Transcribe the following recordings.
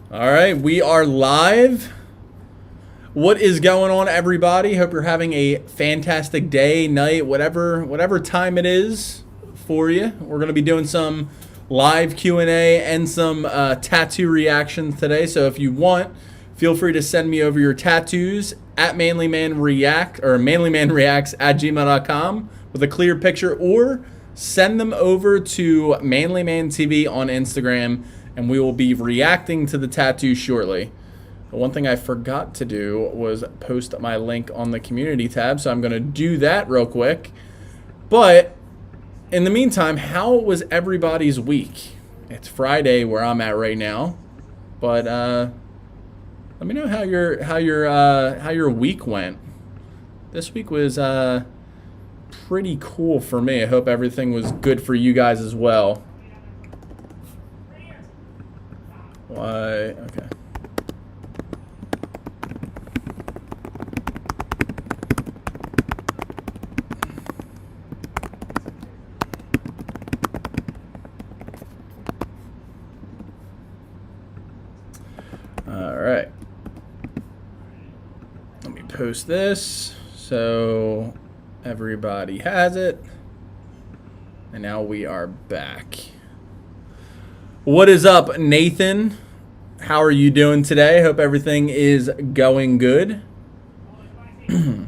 All right, we are live. What is going on, everybody? Hope you're having a fantastic day, night, whatever time it is for you. We're going to be doing some live Q&A and some tattoo reactions today. So if you want, feel free to send me over your tattoos at manlymanreact or manlymanreacts@gmail.com with a clear picture, or send them over to manlyman.tv on Instagram, and we will be reacting to the tattoo shortly. The one thing I forgot to do was post my link on the community tab, so I'm going to do that real quick. But in the meantime, how was everybody's week? It's Friday where I'm at right now, but let me know how your week went. This week was pretty cool for me. I hope everything was good for you guys as well. Why? Okay. All right. Let me post this so everybody has it. And now we are back. What is up, Nathan? How are you doing today? Hope everything is going good. My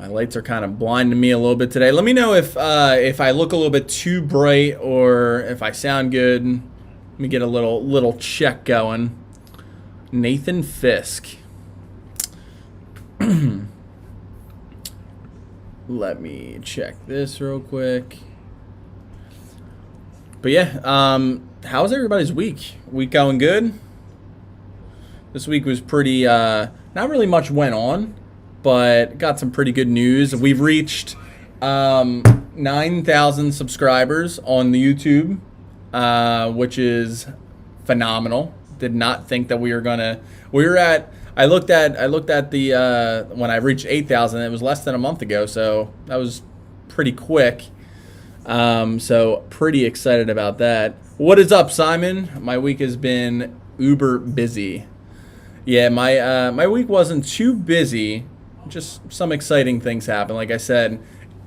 lights are kind of blinding me a little bit today. Let me know if I look a little bit too bright or if I sound good. Let me get a little check going. Nathan Fisk. Let me check this real quick. But yeah, how's everybody's week? Week going good? This week was pretty, not really much went on, but got some pretty good news. We've reached 9,000 subscribers on the YouTube, which is phenomenal. Did not think that we were gonna. We were at. I looked at the when I reached 8,000. It was less than a month ago, so that was pretty quick. So pretty excited about that. What is up, Simon? My week has been uber busy. Yeah, my week wasn't too busy. Just some exciting things happened. Like I said,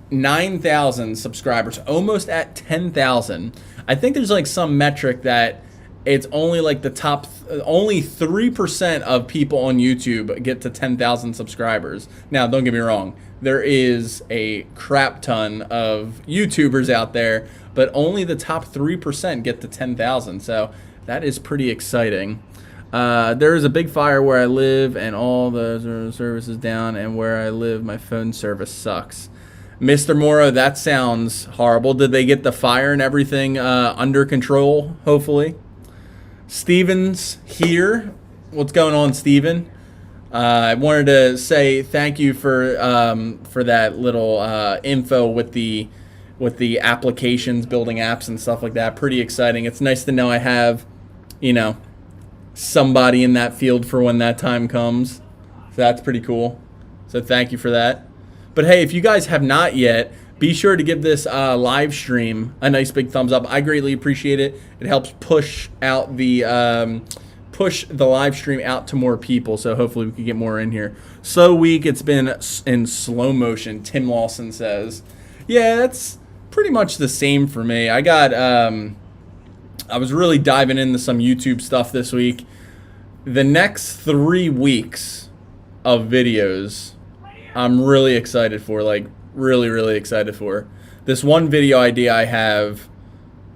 9,000 subscribers, almost at 10,000. I think there's like some metric that it's only like the top, only 3% of people on YouTube get to 10,000 subscribers. Now, don't get me wrong. There is a crap ton of YouTubers out there, but only the top 3% get to 10,000. So that is pretty exciting. There is a big fire where I live and all the services down, and where I live, my phone service sucks. Mr. Morrow, that sounds horrible. Did they get the fire and everything under control, hopefully? Steven's here. What's going on, Steven? I wanted to say thank you for that little info with the applications, building apps and stuff like that. Pretty exciting. It's nice to know I have, somebody in that field for when that time comes. So that's pretty cool. So thank you for that. But hey, if you guys have not yet, be sure to give this live stream a nice big thumbs up. I greatly appreciate it. It helps push out the live stream out to more people. So hopefully we can get more in here. So week, it's been in slow motion. Tim Lawson says, yeah, that's pretty much the same for me. I got I was really diving into some YouTube stuff this week. The next 3 weeks of videos, I'm really excited for. Like, really excited for. This one video idea I have,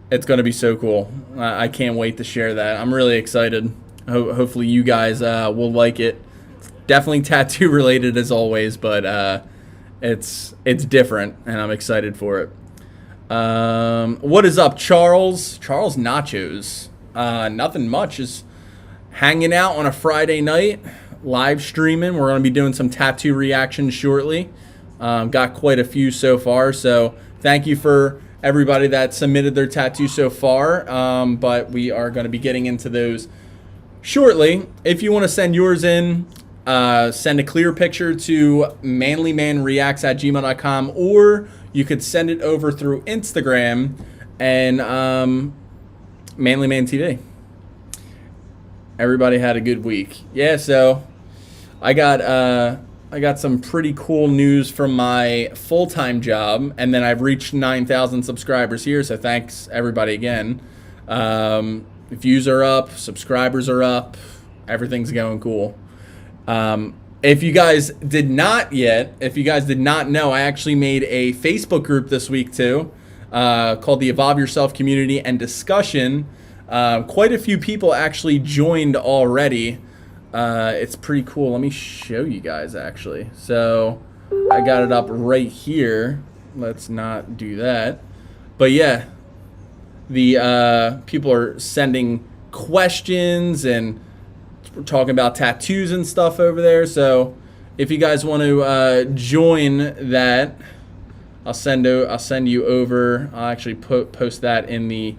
it's going to be so cool. I can't wait to share that. I'm really excited. Hopefully you guys will like it. Definitely tattoo related as always, but it's different, and I'm excited for it. What is up, Charles? Charles Nachos. Nothing much. Just hanging out on a Friday night, live streaming. We're going to be doing some tattoo reactions shortly. Got quite a few so far, so thank you for everybody that submitted their tattoo so far. But we are going to be getting into those shortly. If you want to send yours in, send a clear picture to manlymanreacts@gmail.com, or you could send it over through Instagram and ManlymanTV. Everybody had a good week. Yeah, so I got some pretty cool news from my full-time job, and then I've reached 9,000 subscribers here, so thanks everybody again. Views are up, subscribers are up, everything's going cool. If you guys did not know, I actually made a Facebook group this week too, called the Evolve Yourself Community and Discussion. Quite a few people actually joined already. It's pretty cool. Let me show you guys actually. So I got it up right here. Let's not do that. But yeah, the people are sending questions, and we're talking about tattoos and stuff over there. So if you guys want to join that, I'll send you over. I'll actually post that in the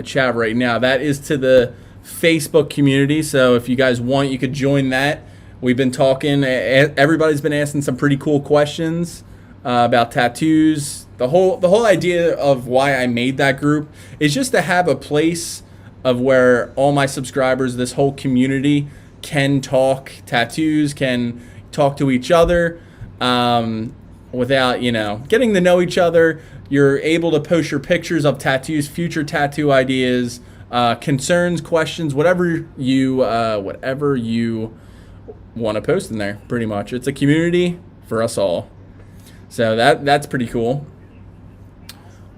chat right now. That is to the Facebook community. So if you guys want, you could join that. We've been talking. Everybody's been asking some pretty cool questions about tattoos. The whole idea of why I made that group is just to have a place of where all my subscribers, this whole community, can talk tattoos, can talk to each other without, getting to know each other. You're able to post your pictures of tattoos, future tattoo ideas, concerns, questions, whatever you want to post in there. Pretty much, it's a community for us all. So that's pretty cool.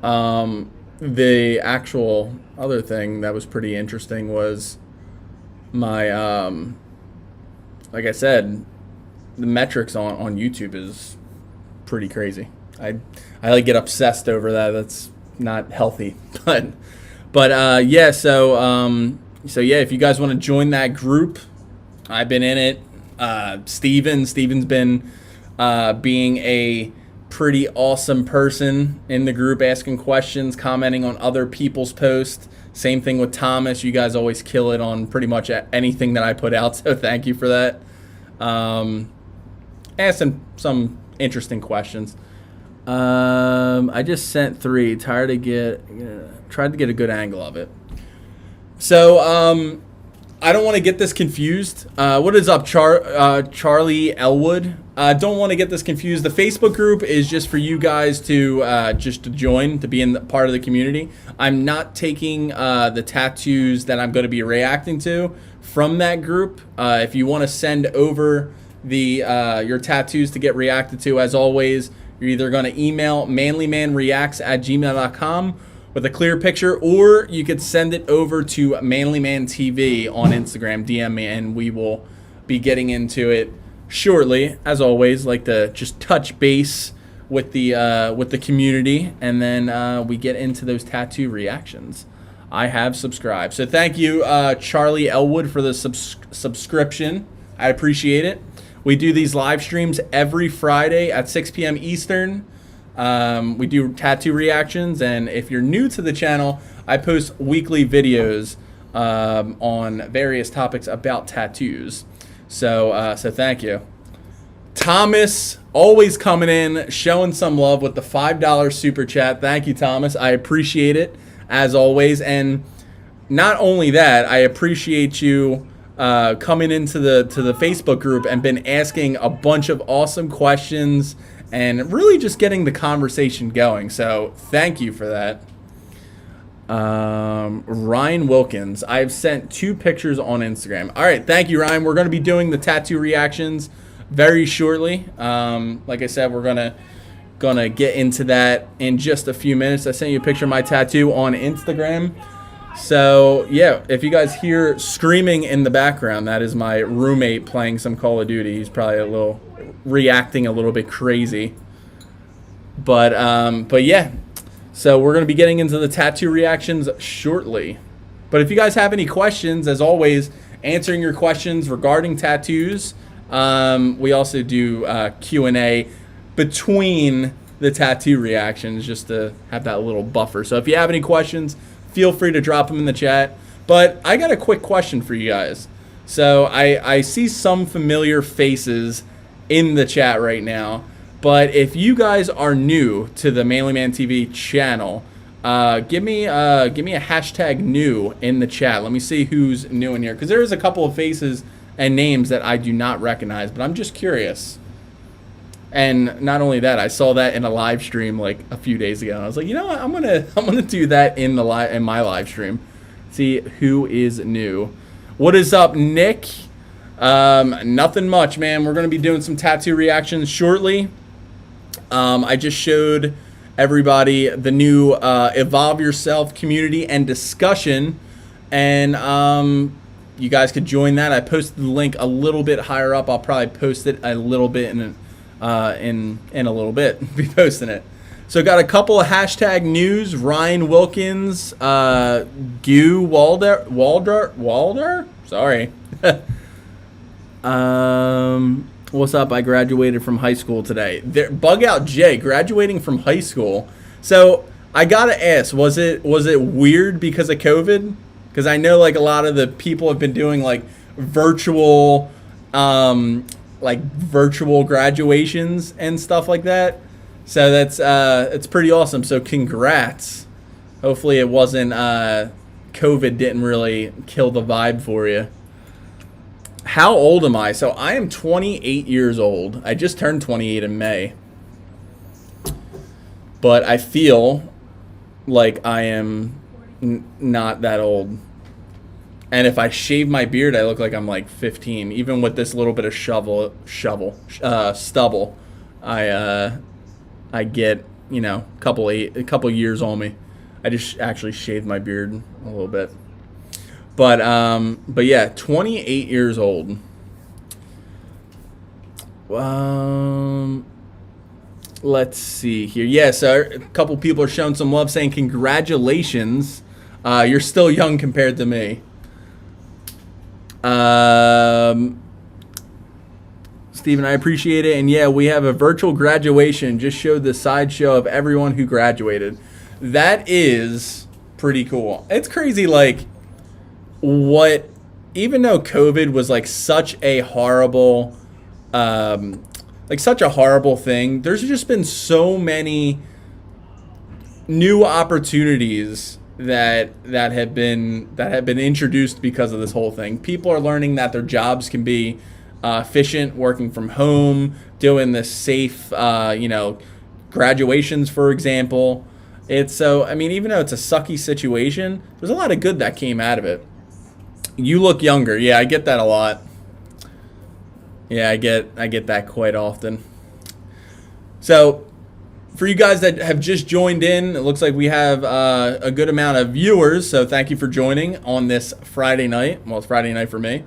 The actual other thing that was pretty interesting was my, like I said, the metrics on YouTube is pretty crazy. I like get obsessed over that. That's not healthy, but yeah. So yeah, if you guys want to join that group, I've been in it. Steven's been being a pretty awesome person in the group, asking questions, commenting on other people's posts. Same thing with Thomas. You guys always kill it on pretty much anything that I put out, so thank you for that. Asking some interesting questions. I just sent 3. Tried to get a good angle of it. So I don't want to get this confused. What is up, Charlie Elwood? Don't want to get this confused. The Facebook group is just for you guys to just to join, to be in part of the community. I'm not taking the tattoos that I'm going to be reacting to from that group. If you want to send over your tattoos to get reacted to, as always, you're either going to email manlymanreacts@gmail.com with a clear picture, or you could send it over to manlyman.tv on Instagram. DM me, and we will be getting into it shortly. As always, like to just touch base with the community, and then we get into those tattoo reactions. I have subscribed, so thank you, Charlie Elwood, for the subscription. I appreciate it. We do these live streams every Friday at 6 p.m. Eastern. We do tattoo reactions, and if you're new to the channel, I post weekly videos on various topics about tattoos. So thank you. Thomas, always coming in, showing some love with the $5 super chat. Thank you, Thomas. I appreciate it, as always. And not only that, I appreciate you coming into the Facebook group and been asking a bunch of awesome questions and really just getting the conversation going. So thank you for that. Ryan Wilkins, I've sent 2 pictures on Instagram. All right, thank you, Ryan. We're going to be doing the tattoo reactions very shortly. Like I said, we're gonna get into that in just a few minutes. I sent you a picture of my tattoo on Instagram. So yeah, if you guys hear screaming in the background, that is my roommate playing some Call of Duty. He's probably reacting a little bit crazy. But yeah. So we're going to be getting into the tattoo reactions shortly. But if you guys have any questions, as always, answering your questions regarding tattoos. We also do Q&A between the tattoo reactions, just to have that little buffer. So if you have any questions, feel free to drop them in the chat. But I got a quick question for you guys. So I see some familiar faces in the chat right now. But if you guys are new to the Manly Man TV channel, Give me a hashtag new in the chat. Let me see who's new in here, because there is a couple of faces and names that I do not recognize, but I'm just curious. And not only that, I saw that in a live stream like a few days ago. And I was like, you know what? I'm gonna do that in my live stream. See who is new. What is up, Nick? Nothing much, man. We're gonna be doing some tattoo reactions shortly. I just showed everybody the new Evolve Yourself community and discussion, and you guys could join that. I posted the link a little bit higher up. I'll probably post it a little bit in a little bit. Be posting it. So got a couple of hashtag news. Ryan Wilkins, Gu Walder. Sorry. What's up? I graduated from high school today. Bug Out J, graduating from high school. So I gotta ask, was it weird because of COVID? Because I know like a lot of the people have been doing like virtual graduations and stuff like that. So that's it's pretty awesome. So congrats. Hopefully it wasn't COVID didn't really kill the vibe for you. How old am I? So I am 28 years old. I just turned 28 in May. But I feel like I am not that old. And if I shave my beard, I look like I'm like 15. Even with this little bit of stubble, I get, you know, a couple years on me. I just actually shaved my beard a little bit. But yeah, 28 years old. Let's see here. Yeah, so a couple people are showing some love, saying congratulations. You're still young compared to me. Steven, I appreciate it. And yeah, we have a virtual graduation. Just showed the sideshow of everyone who graduated. That is pretty cool. It's crazy, like, even though COVID was like such a horrible thing, there's just been so many new opportunities that have been introduced because of this whole thing. People are learning that their jobs can be efficient, working from home, doing the safe graduations, for example. I mean, even though it's a sucky situation, there's a lot of good that came out of it. You look younger. Yeah, I get that a lot. Yeah, I get that quite often. So, for you guys that have just joined in, it looks like we have a good amount of viewers. So thank you for joining on this Friday night. Well, it's Friday night for me.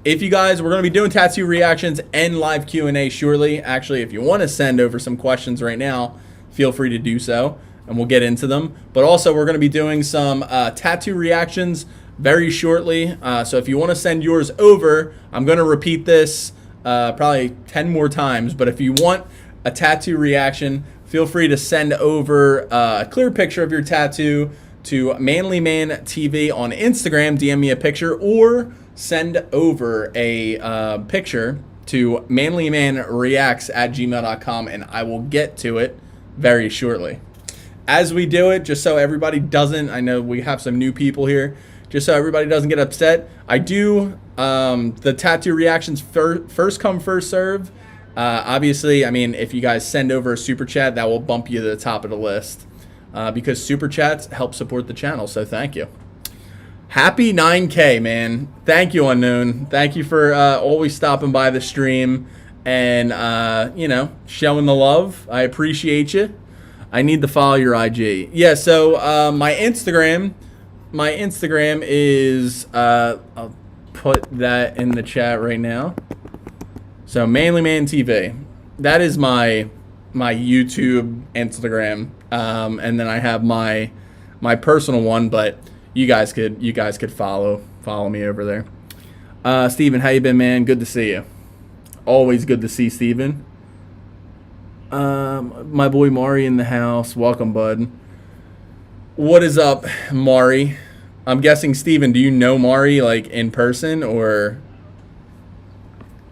If you guys, we're going to be doing tattoo reactions and live Q&A shortly. Actually, if you want to send over some questions right now, feel free to do so, and we'll get into them. But also, we're going to be doing some tattoo reactions very shortly. So if you want to send yours over, I'm going to repeat this probably 10 more times. But if you want a tattoo reaction, feel free to send over a clear picture of your tattoo to ManlyMan TV on Instagram. DM me a picture, or send over a picture to manlymanreacts@gmail.com, and I will get to it very shortly. As we do it, just so everybody doesn't, I know we have some new people here, just so everybody doesn't get upset, I do the tattoo reactions first come, first serve. Obviously, I mean, if you guys send over a super chat, that will bump you to the top of the list because super chats help support the channel. So thank you. Happy 9K, man. Thank you, Unknown. Thank you for always stopping by the stream and, showing the love. I appreciate you. I need to follow your IG. Yeah, so my Instagram is, I'll put that in the chat right now. So ManlyMan TV, that is my YouTube Instagram, and then I have my personal one, but you guys could follow me over there. Steven, how you been, man? Good to see you. Always good to see Steven. My boy Mari in the house. Welcome, bud. What is up, Mari? I'm guessing, Steven, do you know Mari like in person or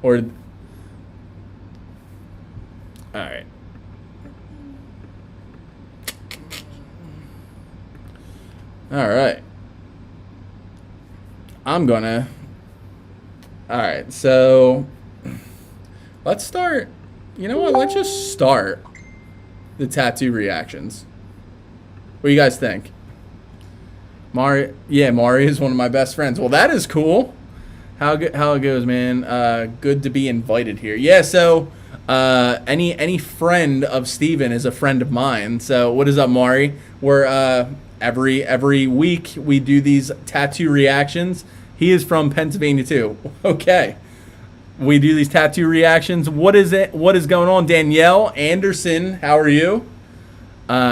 all right. All right. I'm gonna. All right, so let's start. You know what? Let's just start the tattoo reactions. What do you guys think? Mari, yeah, Mari is one of my best friends. Well, that is cool. How it goes, man? Good to be invited here. Yeah, so any friend of Steven is a friend of mine. So what is up, Mari? We're every week we do these tattoo reactions. He is from Pennsylvania too. Okay. We do these tattoo reactions. What is it? What is going on? Danielle Anderson, how are you?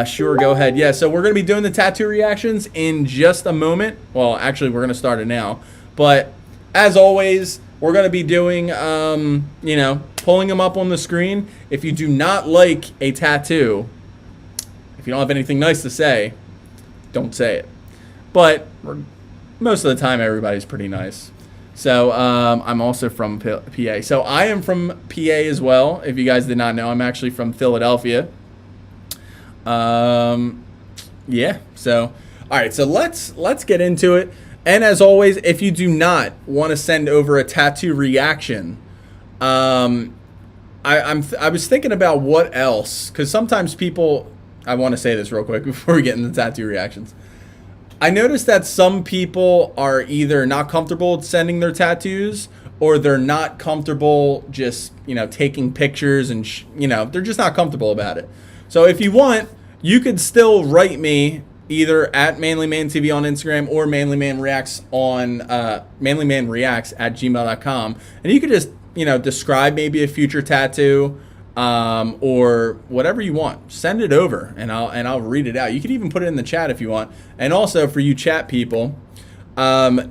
Sure, go ahead. Yeah, so we're going to be doing the tattoo reactions in just a moment. Well, actually, we're going to start it now. But as always, we're going to be doing, pulling them up on the screen. If you do not like a tattoo, if you don't have anything nice to say, don't say it. But most of the time, everybody's pretty nice. So I'm also from PA. So I am from PA as well. If you guys did not know, I'm actually from Philadelphia. Yeah. So all right. So let's get into it. And as always, if you do not want to send over a tattoo reaction, I was thinking about what else, because sometimes people. I want to say this real quick before we get into the tattoo reactions. I noticed that some people are either not comfortable sending their tattoos, or they're not comfortable just, taking pictures and, they're just not comfortable about it. So if you want, you could still write me either at ManlyManTV on Instagram or ManlyManReacts on ManlyManReacts@gmail.com. And you could just, describe maybe a future tattoo, or whatever you want. Send it over and I'll read it out. You can even put it in the chat if you want. And also for you chat people,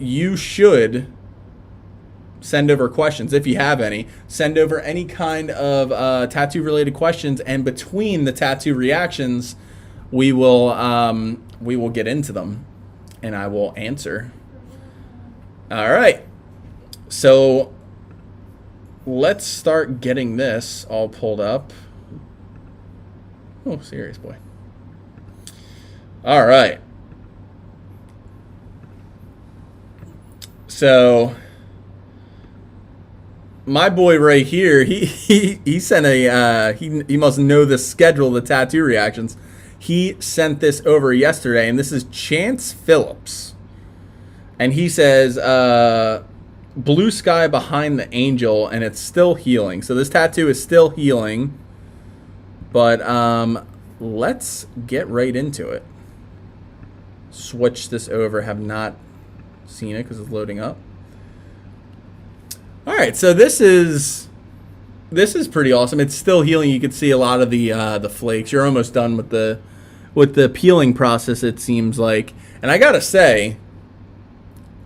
you should send over questions if you have any. Send over any kind of tattoo related questions, and between the tattoo reactions, we will get into them and I will answer. All right. So let's start getting this all pulled up. Oh, serious boy. All right. So my boy right here, he sent a he must know the schedule of the tattoo reactions. He sent this over yesterday, and this is Chance Phillips. And he says blue sky behind the angel, and it's still healing. So this tattoo is still healing, but let's get right into it. Switch this over. Have not seen it because it's loading up. All right, so this is pretty awesome. It's still healing. You can see a lot of the flakes. You're almost done with the peeling process, it seems like. And I gotta say,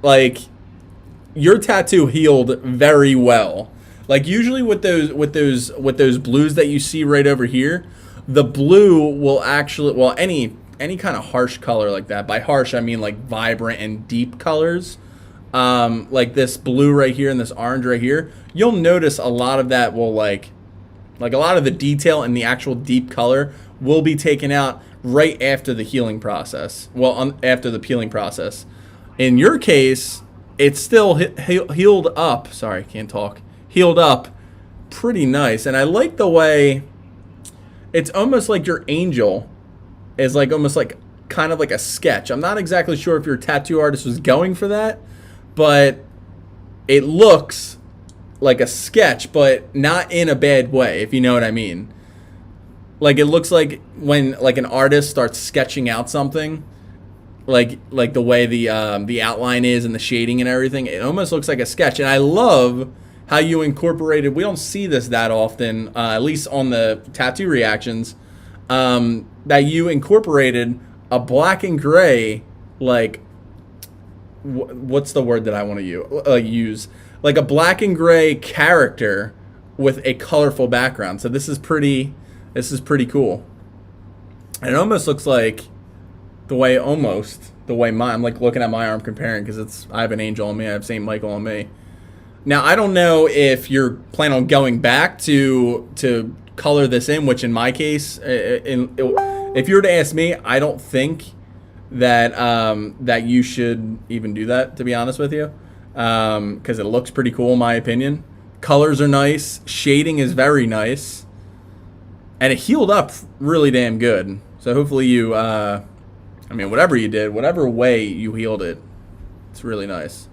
like, your tattoo healed very well. Like usually with those blues that you see right over here, the blue will actually, well, any kind of harsh color like that. By harsh, I mean like vibrant and deep colors. Like this blue right here and this orange right here, you'll notice a lot of that will like a lot of the detail and the actual deep color will be taken out right after the healing process. Well, after the peeling process. In your case, it's still healed up. Sorry, can't talk. Healed up pretty nice. And I like the way it's almost like your angel is like almost like kind of like a sketch. I'm not exactly sure if your tattoo artist was going for that, but it looks like a sketch, but not in a bad way, if you know what I mean. Like it looks like when like an artist starts sketching out something, like the way the outline is and the shading and everything, it almost looks like a sketch. And I love how you incorporated. We don't see this that often, at least on the tattoo reactions, that you incorporated a black and gray, like what's the word that I want to use? Like a black and gray character with a colorful background. So this is pretty cool. And it almost looks like the way I'm like looking at my arm comparing, because I have an angel on me, I have St. Michael on me. Now I don't know if you're planning on going back to color this in, which in my case, if you were to ask me, I don't think that that you should even do that, to be honest with you, because it looks pretty cool in my opinion. Colors are nice, shading is very nice, and it healed up really damn good. So hopefully you, I mean, whatever you did, whatever way you healed it, it's really nice.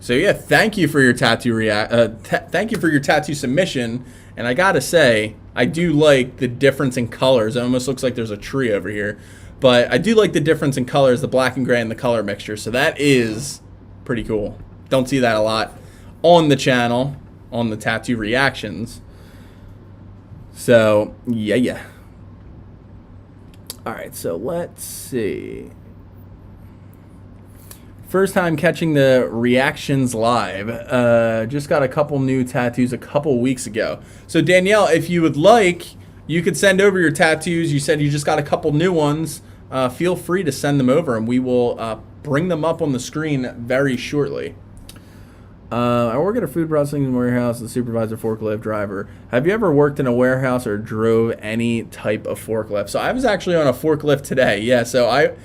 So yeah, thank you for your tattoo thank you for your tattoo submission. And I gotta say, I do like the difference in colors. It almost looks like there's a tree over here, but I do like the difference in colors, the black and gray and the color mixture. So that is pretty cool. Don't see that a lot on the channel, on the tattoo reactions. So yeah. All right, so let's see. First time catching the reactions live. Just got a couple new tattoos a couple weeks ago. So Danielle, if you would like, you could send over your tattoos. You said you just got a couple new ones. Feel free to send them over, and we will bring them up on the screen very shortly. I work at a food processing warehouse as a supervisor forklift driver. Have you ever worked in a warehouse or drove any type of forklift? So I was actually on a forklift today. Yeah, so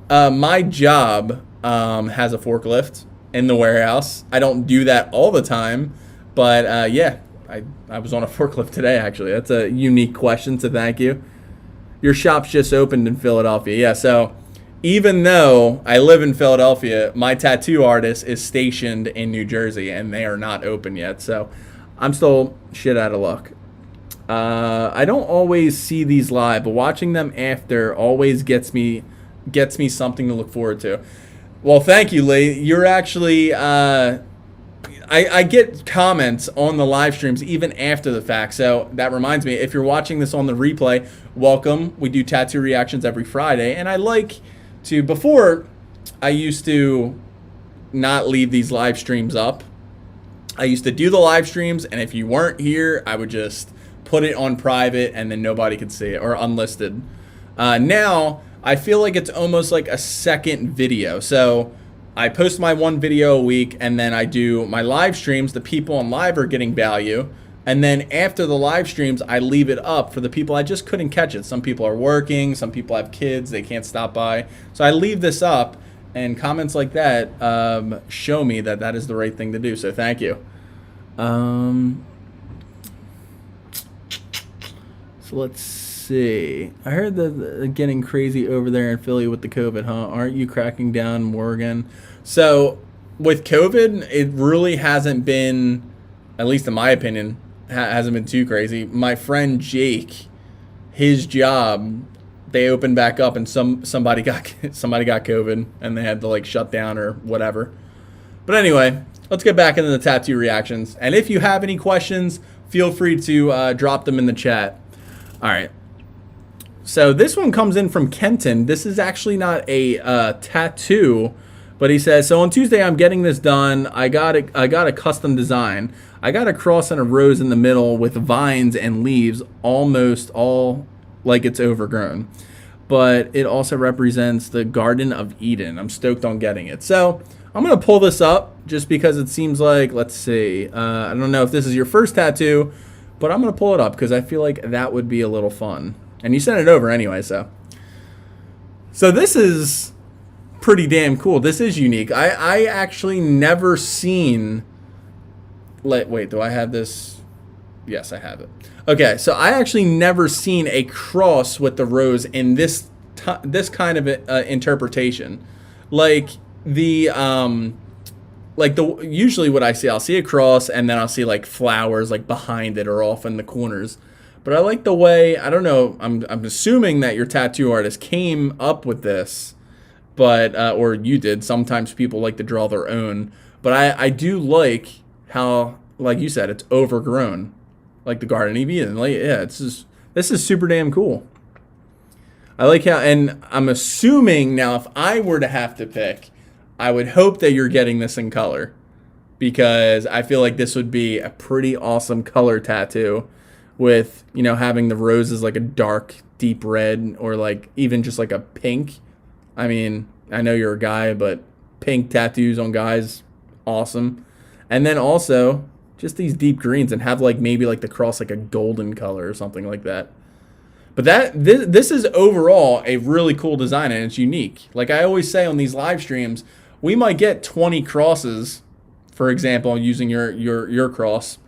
my job has a forklift in the warehouse. I don't do that all the time, but yeah, I was on a forklift today, actually. That's a unique question, so thank you. Your shop's just opened in Philadelphia. Yeah, so even though I live in Philadelphia, my tattoo artist is stationed in New Jersey, and they are not open yet, so I'm still shit out of luck. I don't always see these live, but watching them after always gets me something to look forward to. Well, thank you, Lee. You're actually, I get comments on the live streams even after the fact. So that reminds me, if you're watching this on the replay, welcome. We do tattoo reactions every Friday. And I like to, before I used to not leave these live streams up. I used to do the live streams, and if you weren't here, I would just put it on private and then nobody could see it, or unlisted. Now, I feel like it's almost like a second video. So I post my one video a week, and then I do my live streams. The people on live are getting value. And then after the live streams, I leave it up for the people I just couldn't catch it. Some people are working, some people have kids, they can't stop by. So I leave this up, and comments like that show me that that is the right thing to do. So thank you. So let's see. I heard that getting crazy over there in Philly with the COVID, huh? Aren't you cracking down more again? So with COVID, it really hasn't been, at least in my opinion, hasn't been too crazy. My friend Jake, his job, they opened back up, and somebody got COVID, and they had to like shut down or whatever. But anyway, let's get back into the tattoo reactions. And if you have any questions, feel free to drop them in the chat. All right. So this one comes in from Kenton. This is actually not a tattoo, but he says, so on Tuesday I'm getting this done. I got a custom design. I got a cross and a rose in the middle with vines and leaves, almost all like it's overgrown. But it also represents the Garden of Eden. I'm stoked on getting it. So I'm going to pull this up just because it seems like, let's see. I don't know if this is your first tattoo, but I'm going to pull it up because I feel like that would be a little fun. And you sent it over anyway, so this is pretty damn cool. This is unique. I actually never seen, wait, do I have this? Yes, I have it. Okay, so I actually never seen a cross with the rose in this kind of interpretation. Usually what I see, I'll see a cross and then I'll see like flowers like behind it or off in the corners. But I like the way, I don't know, I'm assuming that your tattoo artist came up with this, but or you did. Sometimes people like to draw their own. But I do like how, like you said, it's overgrown, like the Garden of Eden. Like, yeah, this is super damn cool. I like how, and I'm assuming now if I were to have to pick, I would hope that you're getting this in color, because I feel like this would be a pretty awesome color tattoo. With, you know, having the roses like a dark, deep red, or like even just like a pink. I mean, I know you're a guy, but pink tattoos on guys, awesome. And then also just these deep greens, and have like maybe like the cross like a golden color or something like that. But this is overall a really cool design, and it's unique. Like I always say on these live streams, we might get 20 crosses, for example, using your cross.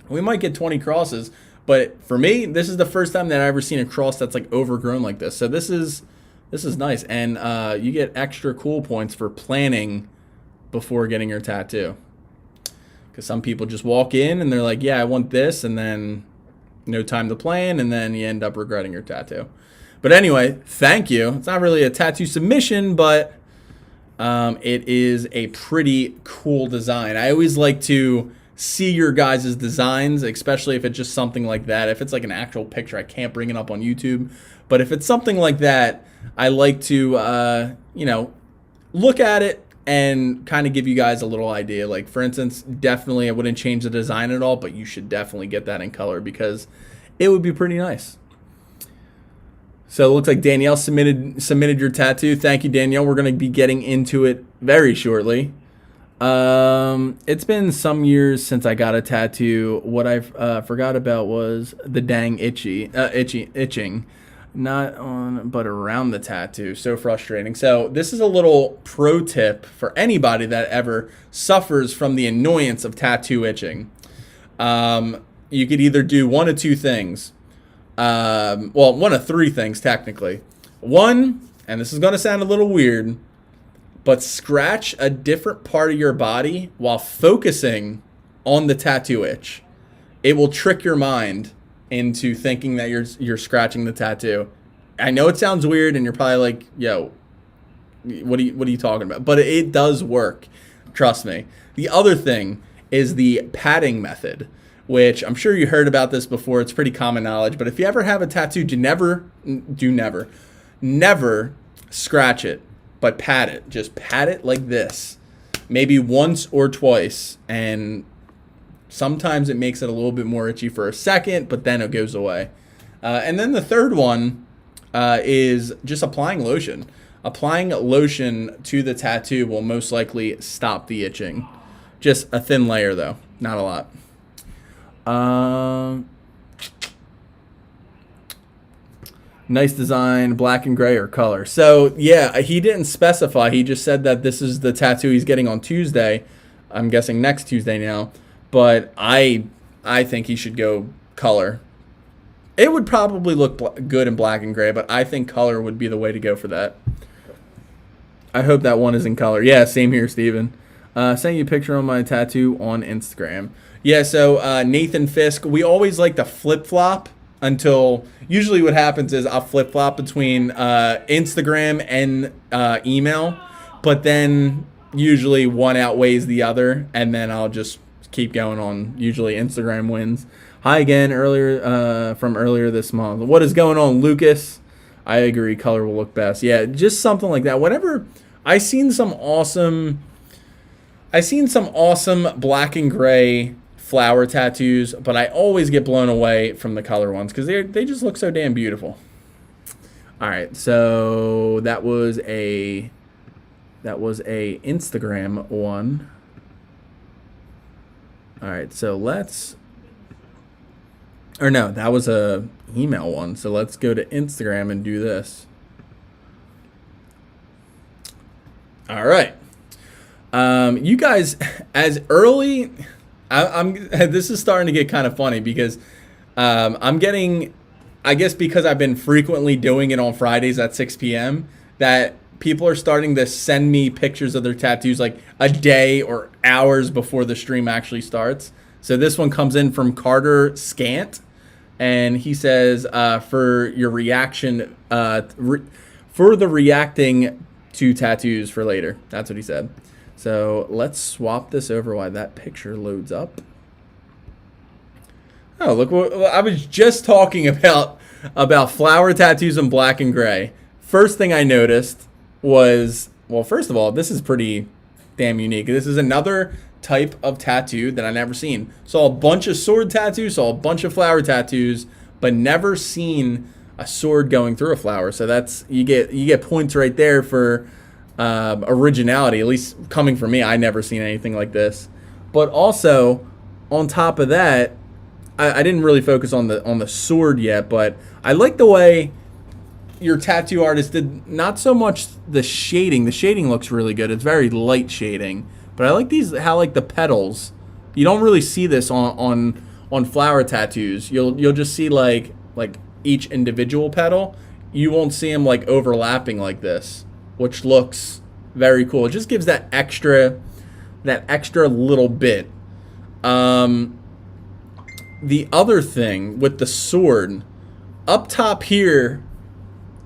We might get 20 crosses, but for me, this is the first time that I've ever seen a cross that's like overgrown like this. So this is nice, and you get extra cool points for planning before getting your tattoo. Because some people just walk in and they're like, yeah, I want this, and then no time to plan, and then you end up regretting your tattoo. But anyway, thank you. It's not really a tattoo submission, but it is a pretty cool design. I always like to see your guys' designs, especially if it's just something like that. If it's like an actual picture, I can't bring it up on YouTube. But if it's something like that, I like to, look at it and kind of give you guys a little idea. Like, for instance, definitely I wouldn't change the design at all, but you should definitely get that in color because it would be pretty nice. So it looks like Danielle submitted your tattoo. Thank you, Danielle. We're going to be getting into it very shortly. It's been some years since I got a tattoo. What I forgot about was the dang itching. Not on, but around the tattoo. So frustrating. So this is a little pro tip for anybody that ever suffers from the annoyance of tattoo itching. You could either do one of two things. One of three things, technically. One, and this is going to sound a little weird, but scratch a different part of your body while focusing on the tattoo itch. It will trick your mind into thinking that you're scratching the tattoo. I know it sounds weird, and you're probably like, "Yo, what are you talking about?" But it does work. Trust me. The other thing is the patting method, which I'm sure you heard about this before. It's pretty common knowledge. But if you ever have a tattoo, never scratch it, but pat it. Just pat it like this, maybe once or twice, and sometimes it makes it a little bit more itchy for a second, but then it goes away. And then the third one is just applying lotion. Applying lotion to the tattoo will most likely stop the itching. Just a thin layer, though, not a lot. Nice design, black and gray or color. So, yeah, he didn't specify. He just said that this is the tattoo he's getting on Tuesday. I'm guessing next Tuesday now. But I think he should go color. It would probably look good in black and gray, but I think color would be the way to go for that. I hope that one is in color. Yeah, same here, Steven. Sent you a picture on my tattoo on Instagram. Yeah, so Nathan Fisk, we always like to flip-flop until usually what happens is I'll flip-flop between Instagram and email, but then usually one outweighs the other, and then I'll just keep going on. Usually Instagram wins. Hi again, from earlier this month. What is going on, Lucas? I agree, color will look best. Yeah, just something like that. Whenever I seen some awesome black and gray flower tattoos, but I always get blown away from the color ones because they just look so damn beautiful. All right, so that was a Instagram one. All right, so that was a email one. So let's go to Instagram and do this. All right. You guys, as early, this is starting to get kind of funny because I'm getting, I guess because I've been frequently doing it on Fridays at 6 p.m., that people are starting to send me pictures of their tattoos like a day or hours before the stream actually starts. So this one comes in from Carter Scant, and he says, for your reaction, for the reacting to tattoos for later. That's what he said. So let's swap this over while that picture loads up. Oh, look, I was just talking about flower tattoos in black and gray. First thing I noticed was, well, first of all, this is pretty damn unique. This is another type of tattoo that I never seen. Saw a bunch of sword tattoos, saw a bunch of flower tattoos, but never seen a sword going through a flower. So that's, you get points right there for originality, at least coming from me. I never seen anything like this. But also, on top of that, I didn't really focus on the sword yet, but I like the way your tattoo artist did not so much the shading. The shading looks really good. It's very light shading, but I like how like the petals. You don't really see this on flower tattoos. You'll just see like each individual petal. You won't see them like overlapping like this, which looks very cool. It just gives that extra little bit. The other thing with the sword, up top here,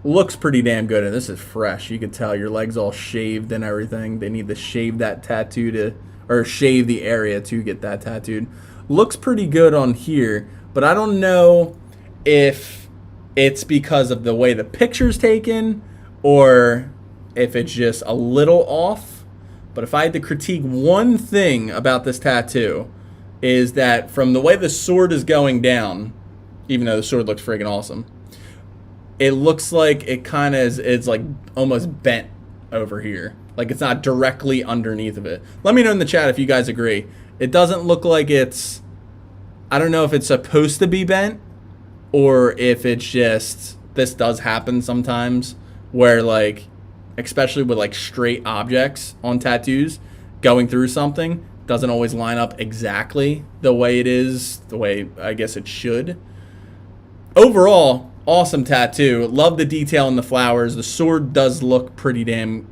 looks pretty damn good. And this is fresh. You can tell your leg's all shaved and everything. They need to shave that tattoo or shave the area to get that tattooed. Looks pretty good on here, but I don't know if it's because of the way the picture's taken or if it's just a little off. But if I had to critique one thing about this tattoo, is that from the way the sword is going down, even though the sword looks friggin' awesome, it looks like it kind of it's like almost bent over here. Like it's not directly underneath of it. Let me know in the chat if you guys agree. It doesn't look like it's, I don't know if it's supposed to be bent or if it's just, this does happen sometimes where like, especially with like straight objects on tattoos, going through something doesn't always line up exactly the way it is, the way I guess it should. Overall, awesome tattoo. Love the detail in the flowers. The sword does look pretty damn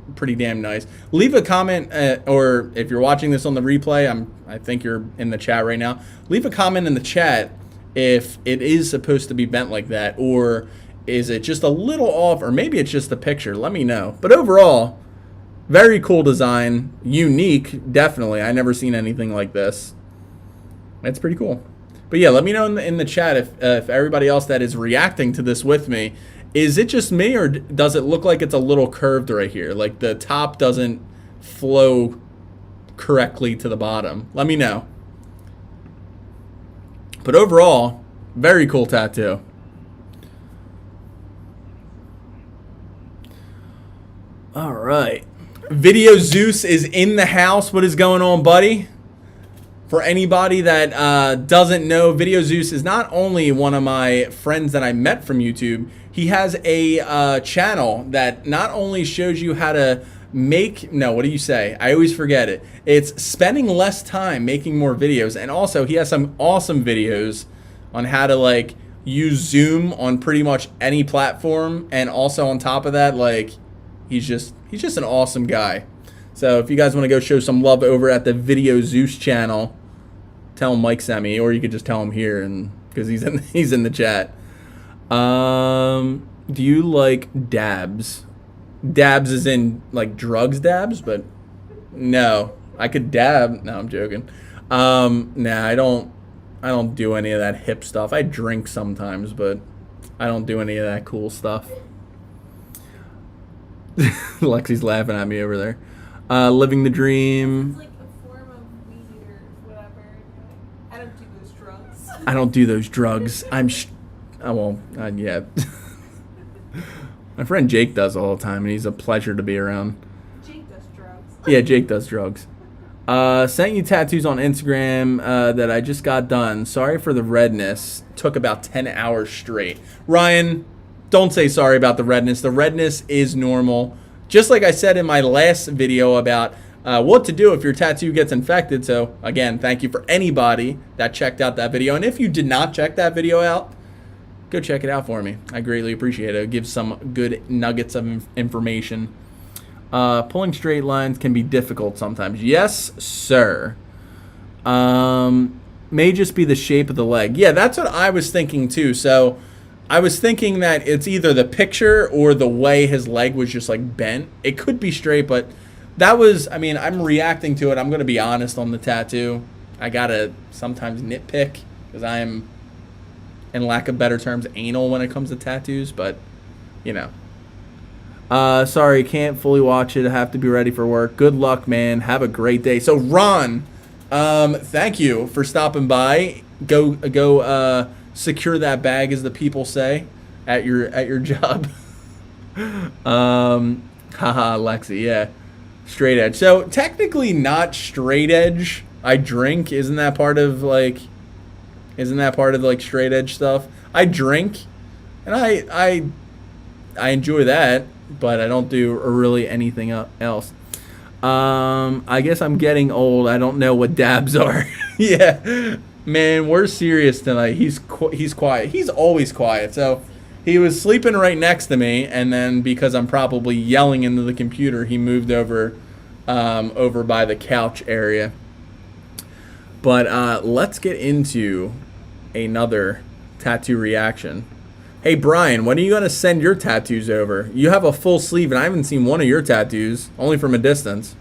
nice. Leave a comment, or if you're watching this on the replay, I think you're in the chat right now. Leave a comment in the chat if it is supposed to be bent like that, or is it just a little off, or maybe it's just the picture. Let me know. But overall, very cool design, unique, definitely. I never seen anything like this. It's pretty cool. But yeah, let me know in the chat if everybody else that is reacting to this with me, is it just me or does it look like it's a little curved right here? Like the top doesn't flow correctly to the bottom. Let me know. But overall, very cool tattoo. All right. Video Zeus is in the house. What is going on, buddy? For anybody that doesn't know, Video Zeus is not only one of my friends that I met from YouTube, he has a channel that not only shows you how to make, no, what do you say? I always forget it. It's spending less time making more videos, and also he has some awesome videos on how to like use Zoom on pretty much any platform, and also on top of that, like he's just an awesome guy. So if you guys want to go show some love over at the Video Zeus channel, tell him Mike sent me, or you could just tell him here, and because he's in the chat. Do you like dabs? Dabs is in like drugs dabs, but no, I could dab. No, I'm joking. Nah, I don't do any of that hip stuff. I drink sometimes, but I don't do any of that cool stuff. Lexi's laughing at me over there. Living the dream. It's like a form of weed or whatever. I don't do those drugs. I don't do those drugs. Yeah. My friend Jake does all the time, and he's a pleasure to be around. Jake does drugs. Yeah, Jake does drugs. Sent you tattoos on Instagram that I just got done. Sorry for the redness. Took about 10 hours straight. Ryan, don't say sorry about the redness. The redness is normal. Just like I said in my last video about what to do if your tattoo gets infected. So again, thank you for anybody that checked out that video. And if you did not check that video out, go check it out for me. I greatly appreciate it. It gives some good nuggets of information. Pulling straight lines can be difficult sometimes. Yes, sir. May just be the shape of the leg. Yeah, that's what I was thinking too. So I was thinking that it's either the picture or the way his leg was just like bent. It could be straight, but that was, I mean, I'm reacting to it. I'm going to be honest on the tattoo. I got to sometimes nitpick because I am, in lack of better terms, anal when it comes to tattoos, but you know. Sorry, can't fully watch it. I have to be ready for work. Good luck, man. Have a great day. So Ron, thank you for stopping by. Go secure that bag, as the people say, at your job. Haha, Lexi, yeah. Straight edge. So technically not straight edge. I drink. Isn't that part of like Isn't that part of like straight edge stuff? I drink, and I enjoy that, but I don't do really anything else. I guess I'm getting old. I don't know what dabs are. Yeah, man, we're serious tonight. He's quiet. He's always quiet. So he was sleeping right next to me, and then because I'm probably yelling into the computer, he moved over by the couch area. But let's get into another tattoo reaction. Hey, Brian, when are you going to send your tattoos over? You have a full sleeve, and I haven't seen one of your tattoos, only from a distance.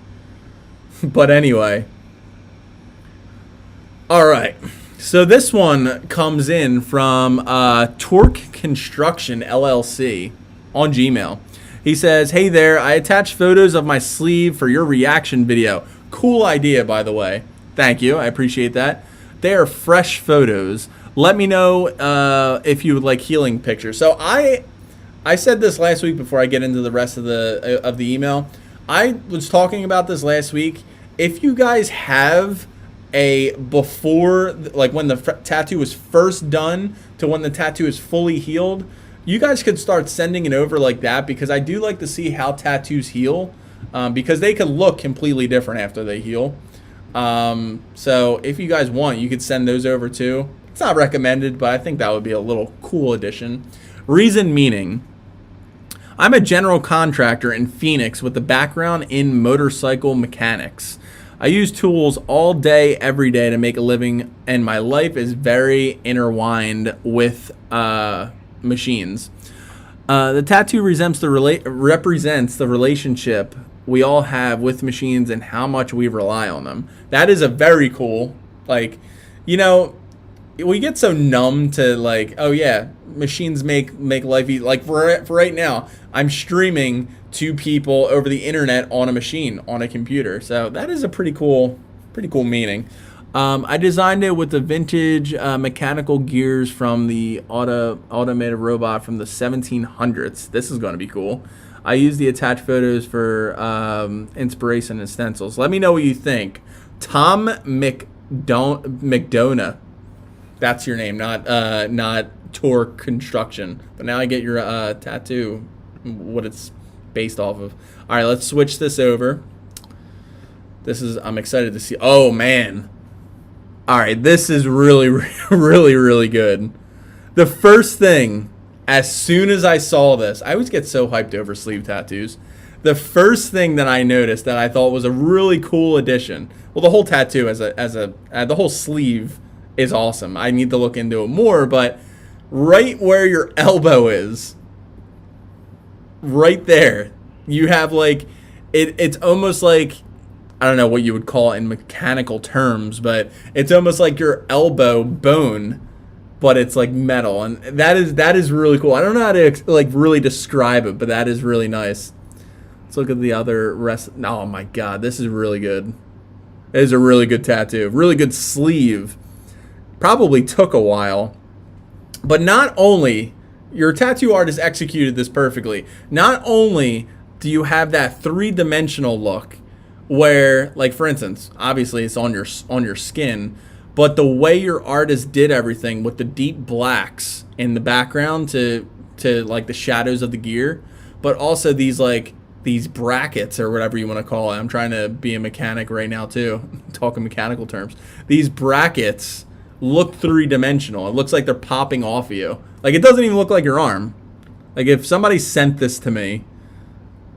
But anyway. All right. So this one comes in from Torque Construction, LLC, on Gmail. He says, hey there, I attached photos of my sleeve for your reaction video. Cool idea, by the way. Thank you. I appreciate that. They are fresh photos. Let me know if you would like healing pictures. So I said this last week before I get into the rest of the email. I was talking about this last week. If you guys have a before, like when the tattoo was first done to when the tattoo is fully healed, you guys could start sending it over like that, because I do like to see how tattoos heal, because they can look completely different after they heal. So if you guys want, you could send those over too. It's not recommended, but I think that would be a little cool addition. Reason meaning, I'm a general contractor in Phoenix with a background in motorcycle mechanics. I use tools all day, every day to make a living, and my life is very intertwined with machines. The tattoo represents the relationship we all have with machines and how much we rely on them. That is a very cool, like, you know, we get so numb to like, oh yeah, machines make life easy. Like for right now, I'm streaming to people over the internet on a machine, on a computer. So that is a pretty cool meaning. I designed it with the vintage mechanical gears from the automated robot from the 1700s. This is going to be cool. I use the attached photos for inspiration and stencils. Let me know what you think. Tom McDonough. That's your name, not Torque Construction. But now I get your tattoo, what it's based off of. All right, let's switch this over. I'm excited to see. Oh man. All right, this is really, really, really good. The first thing, as soon as I saw this, I always get so hyped over sleeve tattoos. The first thing that I noticed that I thought was a really cool addition. Well, the whole tattoo the whole sleeve is awesome. I need to look into it more, but right where your elbow is, right there, you have like it's almost like, I don't know what you would call it in mechanical terms, but it's almost like your elbow bone, but it's like metal, and that is really cool. I don't know how to like really describe it, but that is really nice. Let's look at the other rest. Oh my god, this is really good. It is a really good tattoo, really good sleeve. Probably took a while, but not only your tattoo artist executed this perfectly. Not only do you have that three-dimensional look, where, like for instance, obviously it's on your skin, but the way your artist did everything with the deep blacks in the background to like the shadows of the gear, but also these brackets or whatever you want to call it. I'm trying to be a mechanic right now too, talking mechanical terms. These brackets look three-dimensional. It looks like they're popping off of you. Like it doesn't even look like your arm. Like if somebody sent this to me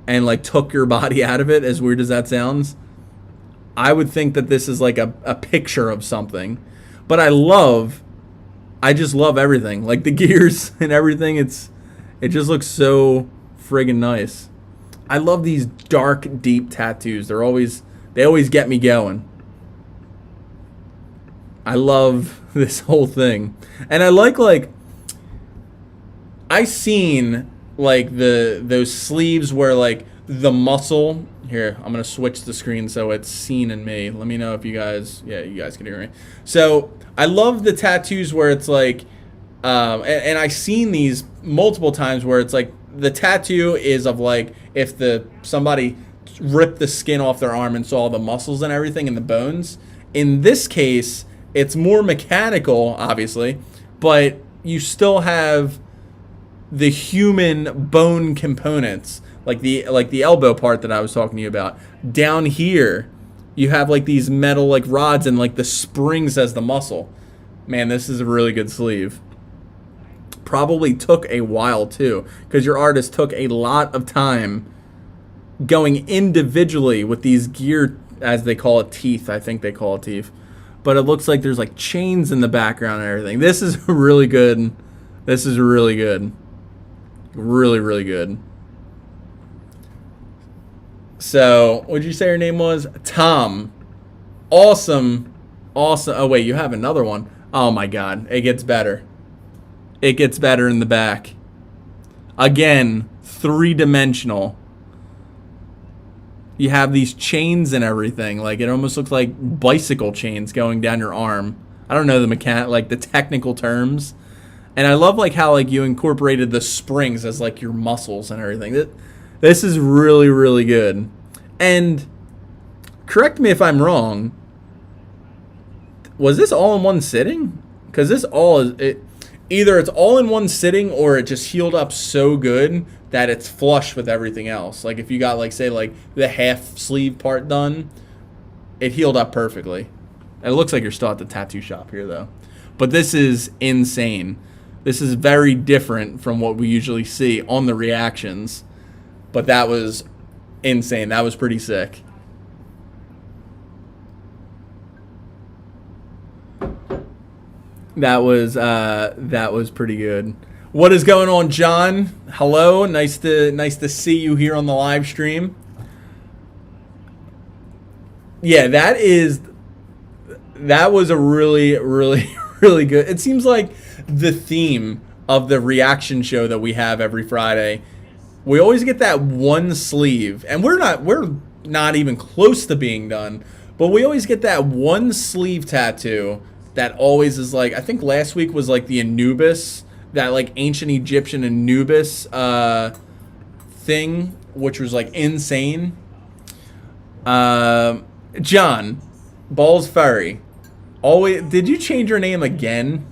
and like took your body out of it, as weird as that sounds, I would think that this is like a picture of something. But I just love everything. Like the gears and everything, it just looks so friggin' nice. I love these dark, deep tattoos. They always get me going. I love this whole thing. And I like I seen like those sleeves where like the muscle here. I'm gonna switch the screen so it's seen in me. Let me know if you guys can hear me. So I love the tattoos where it's like and I've seen these multiple times where it's like the tattoo is of like if somebody ripped the skin off their arm and saw the muscles and everything and the bones. In this case, It's more mechanical, obviously, but you still have the human bone components, like the elbow part that I was talking to you about. Down here, you have like these metal like rods and like the springs as the muscle. Man, this is a really good sleeve. Probably took a while too, because your artist took a lot of time going individually with these gear, as they call it, teeth. I think they call it teeth. But it looks like there's like chains in the background and everything. This is really good. This is really good. Really, really good. So, what did you say your name was? Tom. Awesome. Awesome. Oh, wait, you have another one. Oh, my God. It gets better. It gets better in the back. Again, three-dimensional. You have these chains and everything. Like, it almost looks like bicycle chains going down your arm. I don't know the technical terms. And I love like how like you incorporated the springs as like your muscles and everything. This is really, really good. And correct me if I'm wrong. Was this all in one sitting? Because this all is it. Either it's all in one sitting or it just healed up so good that it's flush with everything else. Like if you got like say like the half sleeve part done, it healed up perfectly. And it looks like you're still at the tattoo shop here though. But this is insane. This is very different from what we usually see on the reactions. But that was insane. That was pretty sick. That was pretty good. What is going on, John? Hello. Nice to see you here on the live stream. Yeah, that was a really, really, really good. It seems like the theme of the reaction show that we have every Friday, we always get that one sleeve, and we're not even close to being done, but we always get that one sleeve tattoo that always is like, I think last week was like the Anubis, that like ancient Egyptian Anubis thing, which was like insane. John, Balls Furry. Always, did you change your name again?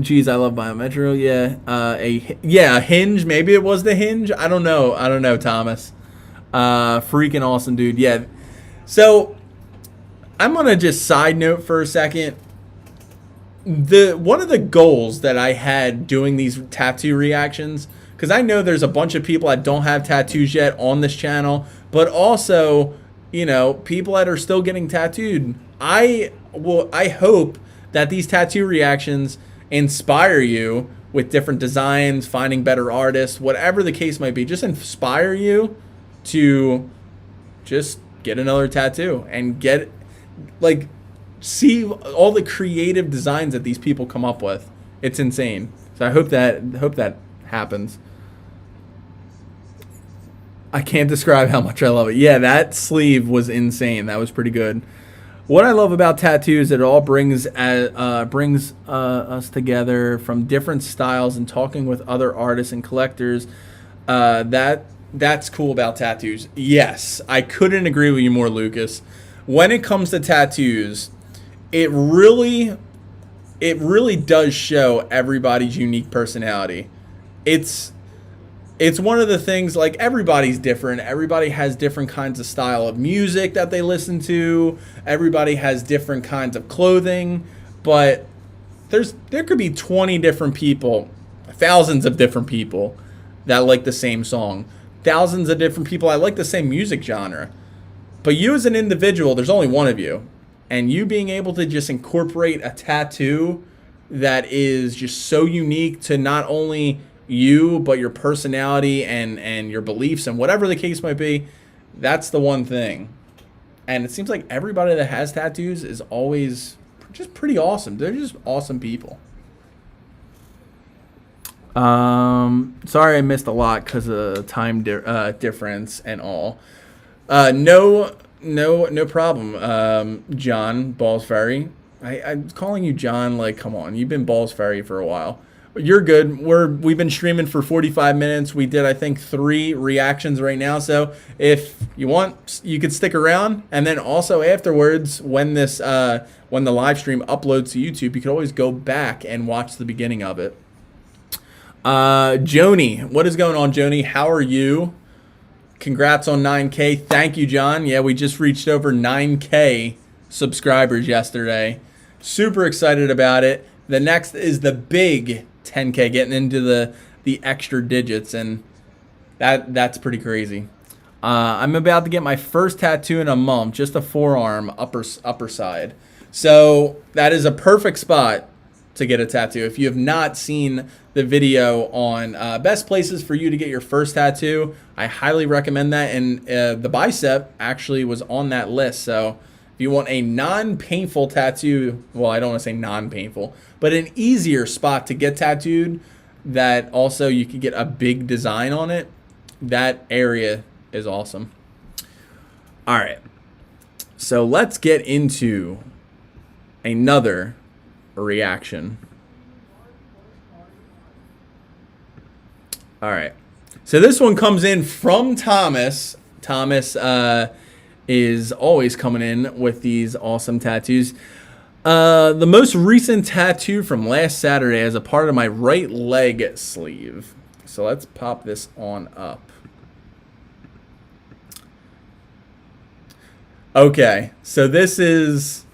Geez, I love biometrical. Yeah. A hinge. Maybe it was the hinge. I don't know, Thomas. Freaking awesome, dude. Yeah. So I'm gonna just side note for a second. One of the goals that I had doing these tattoo reactions, because I know there's a bunch of people that don't have tattoos yet on this channel, but also, you know, people that are still getting tattooed. I hope that these tattoo reactions inspire you with different designs, finding better artists, whatever the case might be. Just inspire you to just get another tattoo and get, like, see all the creative designs that these people come up with. It's insane. So I hope that happens. I can't describe how much I love it. Yeah, that sleeve was insane. That was pretty good. What I love about tattoos, it all brings us together from different styles and talking with other artists and collectors. That's cool about tattoos. Yes, I couldn't agree with you more, Lucas. When it comes to tattoos, it really does show everybody's unique personality. It's one of the things, like, everybody's different. Everybody has different kinds of style of music that they listen to. Everybody has different kinds of clothing. But there could be 20 different people, thousands of different people that like the same song. Thousands of different people that like the same music genre. But you as an individual, there's only one of you. And you being able to just incorporate a tattoo that is just so unique to not only you, but your personality and your beliefs and whatever the case might be, that's the one thing. And it seems like everybody that has tattoos is always just pretty awesome. They're just awesome people. Sorry I missed a lot because of time difference and all. No problem, John Balls Fairy. I'm calling you John, like, come on, you've been Balls Fairy for a while. You're good. We've been streaming for 45 minutes. We did, I think, 3 reactions right now. So if you want, you could stick around. And then also afterwards, when this when the live stream uploads to YouTube, you can always go back and watch the beginning of it. Joni, what is going on, Joni? How are you? Congrats on 9K. Thank you, John. Yeah, we just reached over 9K subscribers yesterday. Super excited about it. The next is the big 10K, getting into the extra digits, and that's pretty crazy. I'm about to get my first tattoo in a month, just a forearm, upper side. So that is a perfect spot to get a tattoo. If you have not seen the video on best places for you to get your first tattoo, I highly recommend that. And the Bicep actually was on that list. So if you want a non-painful tattoo, well, I don't want to say non-painful, but an easier spot to get tattooed that also you could get a big design on it, that area is awesome. All right. So let's get into another reaction. All right. So this one comes in from Thomas. Thomas is always coming in with these awesome tattoos. The most recent tattoo from last Saturday as a part of my right leg sleeve. So let's pop this on up. Okay, so this is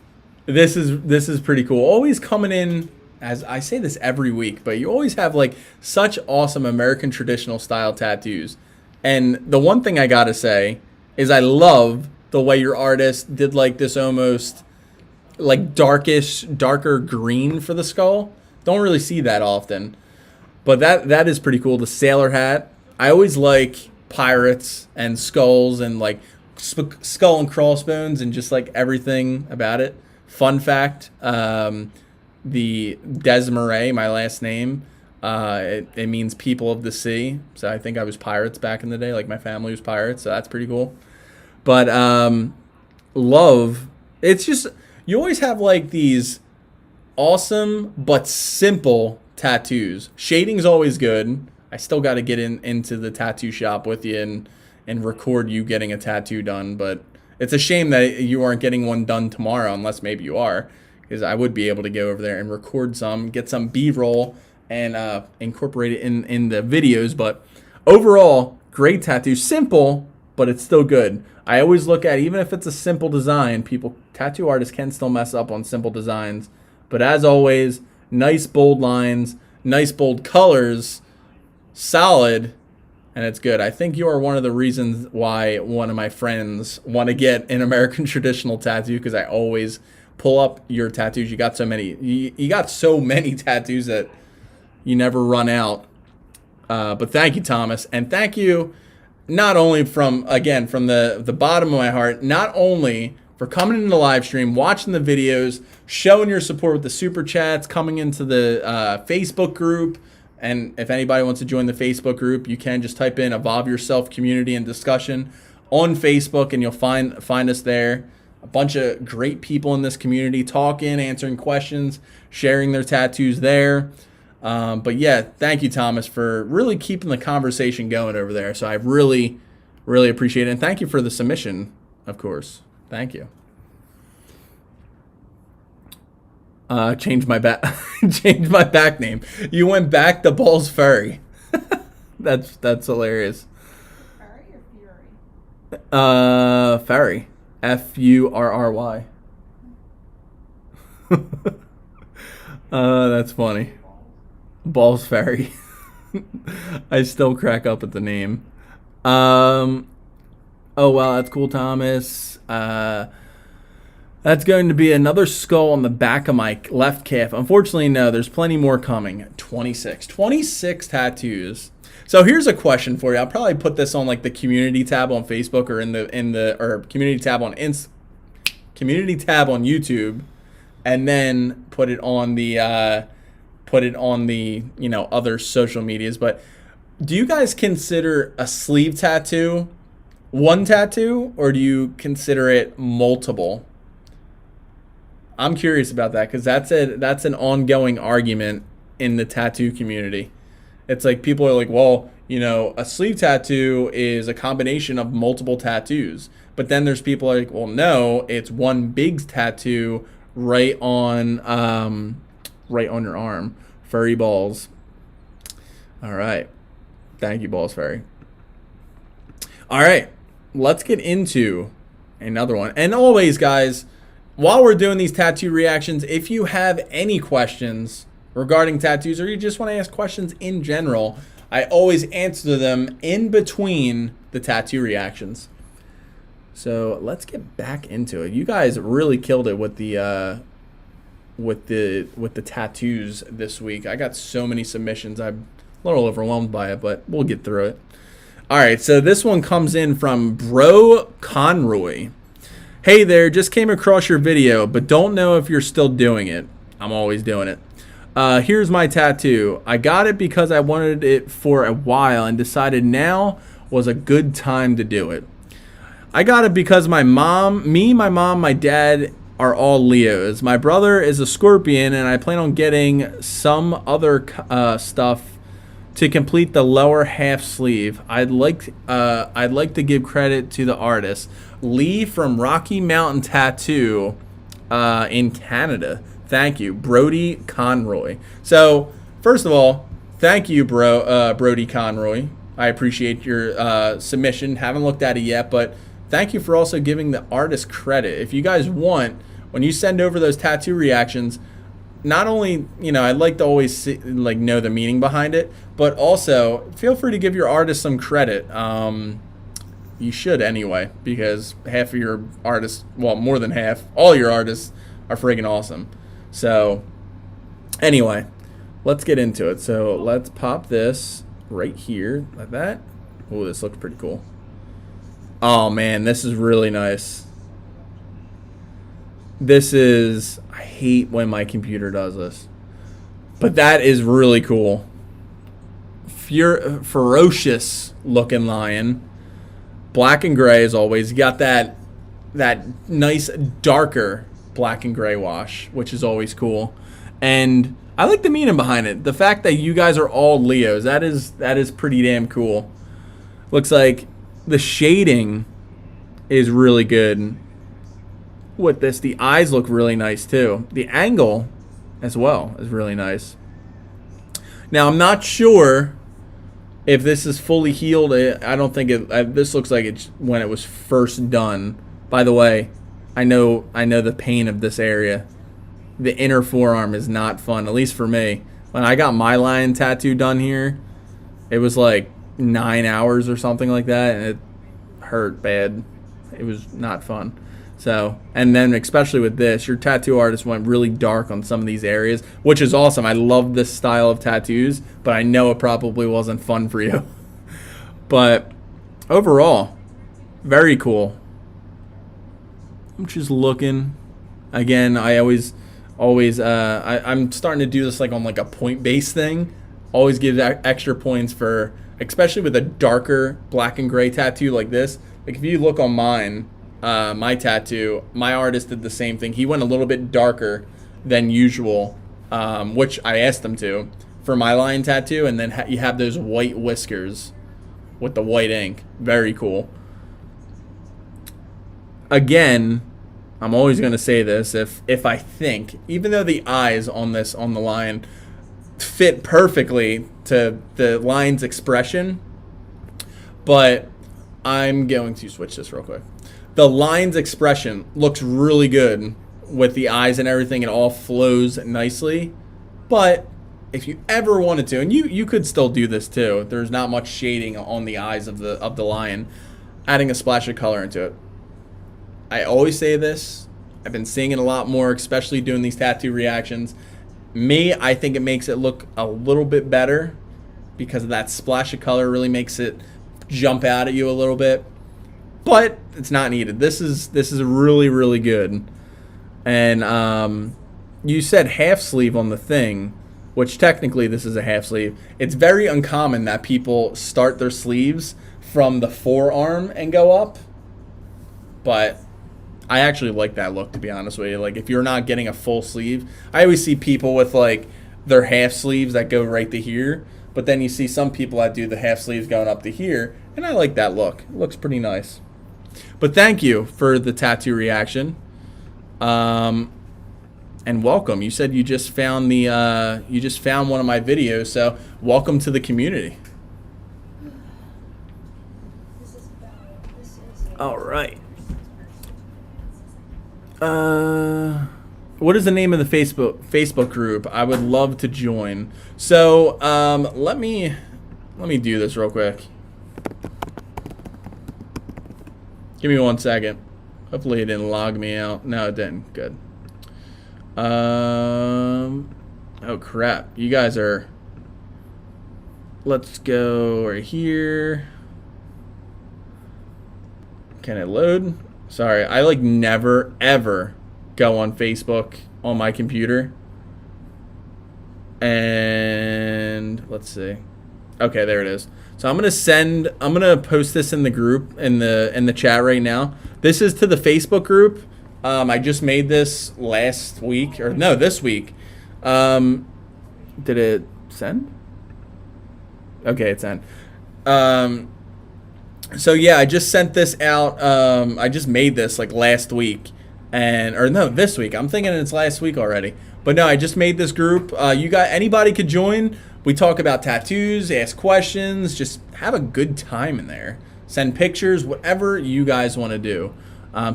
pretty cool. Always coming in, as I say this every week, but you always have like such awesome American traditional style tattoos. And the one thing I gotta say is I love the way your artist did like this almost like darker green for the skull. Don't really see that often, but that is pretty cool. The sailor hat. I always like pirates and skulls and like skull and crossbones and just like everything about it. Fun fact, the Desmarais, my last name, it means people of the sea. So I think I was pirates back in the day, like my family was pirates, so that's pretty cool. But love, it's just, you always have like these awesome but simple tattoos. Shading's always good. I still got to get into the tattoo shop with you and record you getting a tattoo done, but it's a shame that you aren't getting one done tomorrow, unless maybe you are, because I would be able to go over there and record some, get some B-roll, and incorporate it in the videos. But overall, great tattoo. Simple, but it's still good. I always look at, even if it's a simple design, tattoo artists can still mess up on simple designs. But as always, nice bold lines, nice bold colors, solid, and it's good. I think you are one of the reasons why one of my friends want to get an American traditional tattoo, because I always pull up your tattoos. You got so many. You got so many tattoos that you never run out. But thank you, Thomas, and thank you not only from the bottom of my heart, not only for coming into the live stream, watching the videos, showing your support with the super chats, coming into the Facebook group. And if anybody wants to join the Facebook group, you can just type in Evolve Yourself Community and Discussion on Facebook, and you'll find us there. A bunch of great people in this community talking, answering questions, sharing their tattoos there. But yeah, thank you, Thomas, for really keeping the conversation going over there. So I really, really appreciate it. And thank you for the submission, of course. Thank you. Change my back name. You went back to Balls Furry. That's hilarious. Furry or Fury? Furry. Furry. That's funny. Balls Furry. I still crack up at the name. Oh wow, that's cool, Thomas. That's going to be another skull on the back of my left calf. Unfortunately, no, there's plenty more coming. 26 tattoos. So here's a question for you. I'll probably put this on like the community tab on Facebook, or in the community tab on YouTube, and then put it on the other social medias. But do you guys consider a sleeve tattoo one tattoo, or do you consider it multiple? I'm curious about that, because that's an ongoing argument in the tattoo community. It's like people are like, well, you know, a sleeve tattoo is a combination of multiple tattoos. But then there's people like, well, no, it's one big tattoo right on your arm. Furry balls. All right. Thank you, Balls Furry. All right. Let's get into another one. And always, guys, while we're doing these tattoo reactions, if you have any questions regarding tattoos or you just want to ask questions in general, I always answer them in between the tattoo reactions. So let's get back into it. You guys really killed it with the tattoos this week. I got so many submissions. I'm a little overwhelmed by it, but we'll get through it. All right, so this one comes in from Bro Conroy. Hey there, just came across your video, but don't know if you're still doing it. I'm always doing it. Here's my tattoo. I got it because I wanted it for a while and decided now was a good time to do it. I got it because my mom, my dad are all Leos. My brother is a Scorpion, and I plan on getting some other stuff to complete the lower half sleeve. I'd like to give credit to the artist, Lee from Rocky Mountain Tattoo in Canada. Thank you, Brody Conroy. So, first of all, thank you, Brody Conroy. I appreciate your submission. Haven't looked at it yet, but thank you for also giving the artist credit. If you guys want, when you send over those tattoo reactions, not only, you know, I'd like to always see, like, know the meaning behind it, but also feel free to give your artist some credit. You should anyway, because half of your artists, well, more than half, all your artists are friggin' awesome. So, anyway, let's get into it. So, let's pop this right here, like that. Oh, this looks pretty cool. Oh, man, this is really nice. I hate when my computer does this. But that is really cool. Ferocious looking lion. Black and gray as always. You got that nice darker black and gray wash, which is always cool. And I like the meaning behind it. The fact that you guys are all Leos, that is pretty damn cool. Looks like the shading is really good with this. The eyes look really nice too. The angle as well is really nice. Now, I'm not sure if this is fully healed. I don't think it. This looks like it's when it was first done. By the way, I know the pain of this area. The inner forearm is not fun, at least for me. When I got my lion tattoo done here, it was like 9 hours or something like that, and it hurt bad. It was not fun. So, and then especially with this, your tattoo artist went really dark on some of these areas, which is awesome. I love this style of tattoos, but I know it probably wasn't fun for you. But overall, very cool. I'm just looking. Again, I I'm starting to do this like on like a point-based thing. Always give extra points for, especially with a darker black and gray tattoo like this. Like if you look on mine, my tattoo, my artist did the same thing. He went a little bit darker than usual, which I asked him to for my lion tattoo, and then you have those white whiskers with the white ink. Very cool. Again, I'm always going to say this, if I think, even though the eyes on the lion fit perfectly to the lion's expression, but I'm going to switch this real quick. The lion's expression looks really good with the eyes and everything. It all flows nicely. But if you ever wanted to, and you could still do this too, there's not much shading on the eyes of the lion, adding a splash of color into it. I always say this. I've been seeing it a lot more, especially doing these tattoo reactions. I think it makes it look a little bit better because of that splash of color really makes it jump out at you a little bit. But it's not needed. This is really, really good. And you said half sleeve on the thing, which technically this is a half sleeve. It's very uncommon that people start their sleeves from the forearm and go up. But I actually like that look, to be honest with you. Like if you're not getting a full sleeve, I always see people with like they're half sleeves that go right to here. But then you see some people that do the half sleeves going up to here, and I like that look. It looks pretty nice. But thank you for the tattoo reaction. And welcome. You said you just found one of my videos, so welcome to the community. All right. What is the name of the Facebook group? I would love to join. So let me do this real quick. Give me 1 second. Hopefully it didn't log me out. No, it didn't. Good. Oh crap. You guys are. Let's go right here. Can it load? Sorry, I like never ever go on Facebook on my computer. And let's see. Okay, there it is. So I'm gonna post this in the group in the chat right now. This is to the Facebook group. I just made this last week, or no, this week. Did it send? Okay, it sent. So yeah, I just sent this out. I just made this like last week, or no, this week. I'm thinking it's last week already. But no, I just made this group. Anybody could join. We talk about tattoos, ask questions, just have a good time in there. Send pictures, whatever you guys want to do.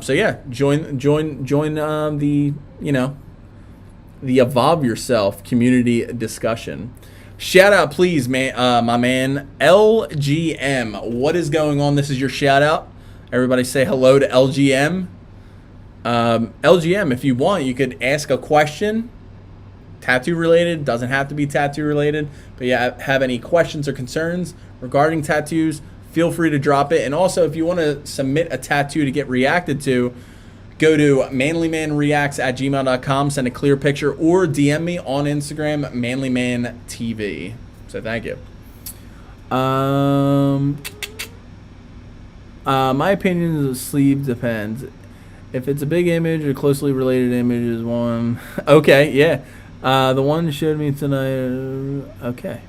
So yeah, join the the Evolve Yourself community discussion. Shout out, please, man, my man LGM. What is going on? This is your shout out. Everybody say hello to LGM. LGM, if you want, you could ask a question. Tattoo related, doesn't have to be tattoo related, but yeah, have any questions or concerns regarding tattoos, feel free to drop it. And also, if you want to submit a tattoo to get reacted to, go to manlymanreacts@gmail.com, send a clear picture, or DM me on Instagram, manlymantv. So thank you. My opinion is a sleeve depends. If it's a big image, a closely related image is one. Okay, yeah. The one you showed me tonight. Okay.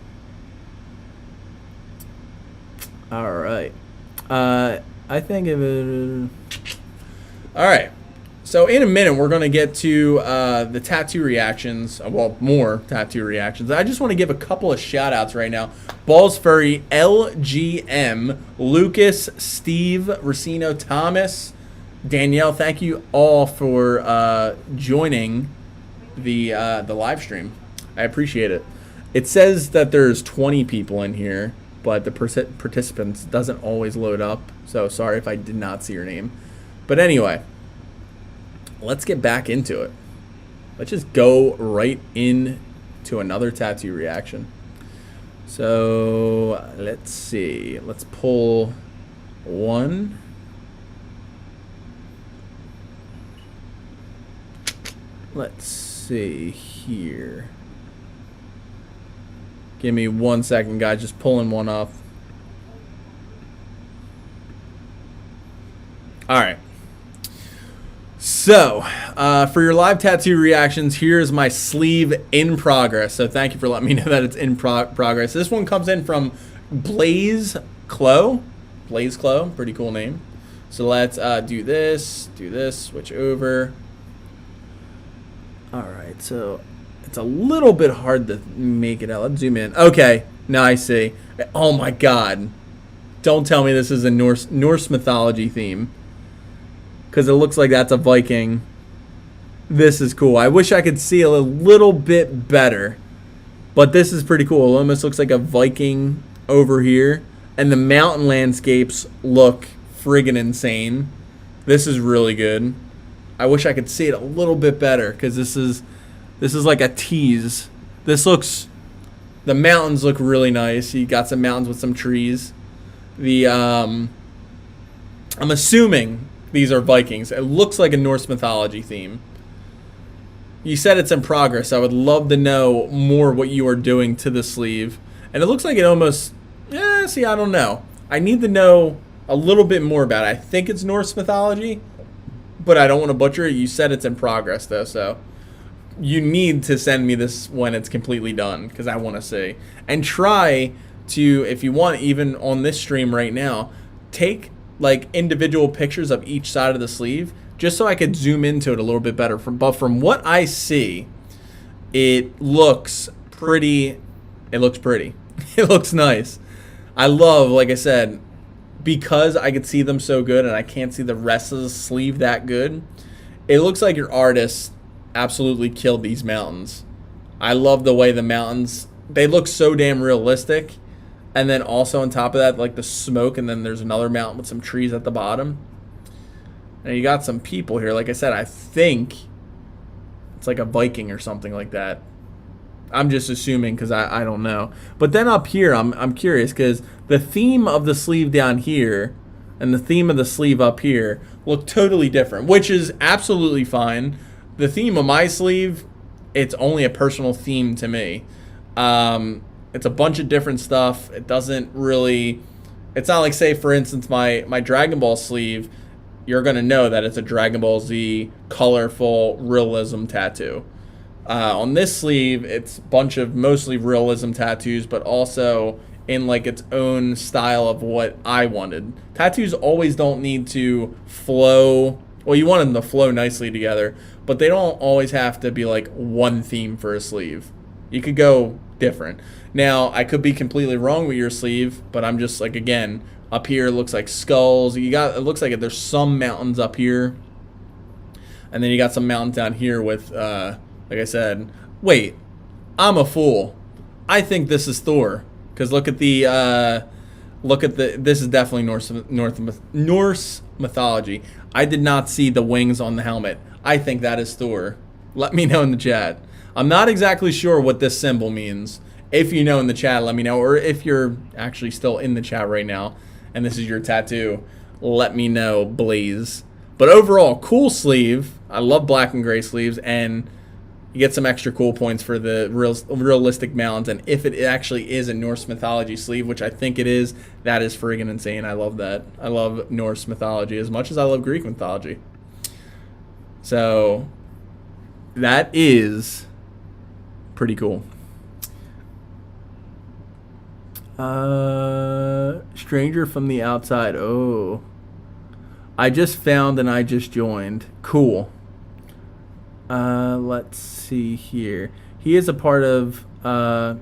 All right. I think of it. All right. So in a minute, we're going to get to the tattoo reactions. Well, more tattoo reactions. I just want to give a couple of shout outs right now. Balls Furry, LGM, Lucas, Steve, Racino, Thomas, Danielle. Thank you all for joining the live stream. I appreciate it. It says that there's 20 people in here, but the participants doesn't always load up. So sorry if I did not see your name. But anyway, let's get back into it. Let's just go right into another tattoo reaction. So let's see. Let's pull one. Let's see here. Give me 1 second, guys. Just pulling one up. All right. So, for your live tattoo reactions, here's my sleeve in progress. So thank you for letting me know that it's in progress. This one comes in from Blaze Clo. Blaze Clo, pretty cool name. So let's do this, switch over. All right, so it's a little bit hard to make it out. Let's zoom in. Okay, now I see. Oh my God. Don't tell me this is a Norse mythology theme, because it looks like that's a Viking. This is cool. I wish I could see a little bit better, but this is pretty cool. It almost looks like a Viking over here, and the mountain landscapes look friggin' insane. This is really good. I wish I could see it a little bit better, because this is like a tease. The mountains look really nice. You got some mountains with some trees. I'm assuming these are Vikings. It looks like a Norse mythology theme. You said it's in progress. I would love to know more what you are doing to the sleeve. And it looks like it almost, see, I don't know. I need to know a little bit more about it. I think it's Norse mythology, but I don't want to butcher it. You said it's in progress, though, so you need to send me this when it's completely done, because I want to see. And try to, if you want, even on this stream right now, take like individual pictures of each side of the sleeve, just so I could zoom into it a little bit better. But from what I see, it looks pretty. It looks pretty. It looks nice. I love, like I said, because I could see them so good and I can't see the rest of the sleeve that good, it looks like your artist absolutely killed these mountains. I love the way the mountains, they look so damn realistic. And then also on top of that, like the smoke, and then there's another mountain with some trees at the bottom. And you got some people here. Like I said, I think it's like a Viking or something like that. I'm just assuming because I don't know. But then up here, I'm curious because the theme of the sleeve down here and the theme of the sleeve up here look totally different, which is absolutely fine. The theme of my sleeve, it's only a personal theme to me. It's a bunch of different stuff. It doesn't really, it's not like, say, for instance, my Dragon Ball sleeve, you're going to know that it's a Dragon Ball Z colorful realism tattoo. On this sleeve, it's a bunch of mostly realism tattoos, but also in like its own style of what I wanted. Tattoos always don't need to flow. Well, you want them to flow nicely together, but they don't always have to be like one theme for a sleeve. You could go different. Now, I could be completely wrong with your sleeve, but I'm just like, again, up here it looks like skulls. It looks like there's some mountains up here, and then you got some mountains down here with, like I said, wait, I'm a fool. I think this is Thor, because look at the, this is definitely Norse mythology. I did not see the wings on the helmet. I think that is Thor. Let me know in the chat. I'm not exactly sure what this symbol means. If you know in the chat, let me know. Or if you're actually still in the chat right now and this is your tattoo, let me know, Blaze. But overall, cool sleeve. I love black and gray sleeves, and you get some extra cool points for the realistic mountains. And if it actually is a Norse mythology sleeve, which I think it is, that is friggin' insane. I love that. I love Norse mythology as much as I love Greek mythology. So that is pretty cool. Stranger from the outside. Oh, I just found and I just joined. Cool. Let's see here. He is a part of the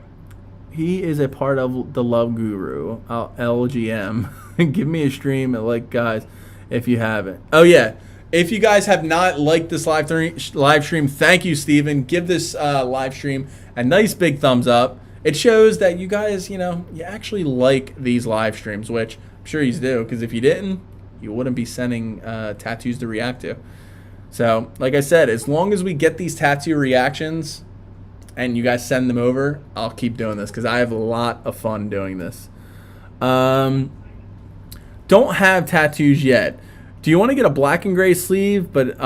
Love Guru, LGM. Give me a stream, like, guys, if you haven't. Oh yeah, if you guys have not liked this live stream, thank you, Steven. Give this live stream a nice big thumbs up. It shows that you guys, you actually like these live streams, which I'm sure you do, because if you didn't, you wouldn't be sending tattoos to react to. So, like I said, as long as we get these tattoo reactions and you guys send them over, I'll keep doing this because I have a lot of fun doing this. Don't have tattoos yet. Do you want to get a black and gray sleeve, but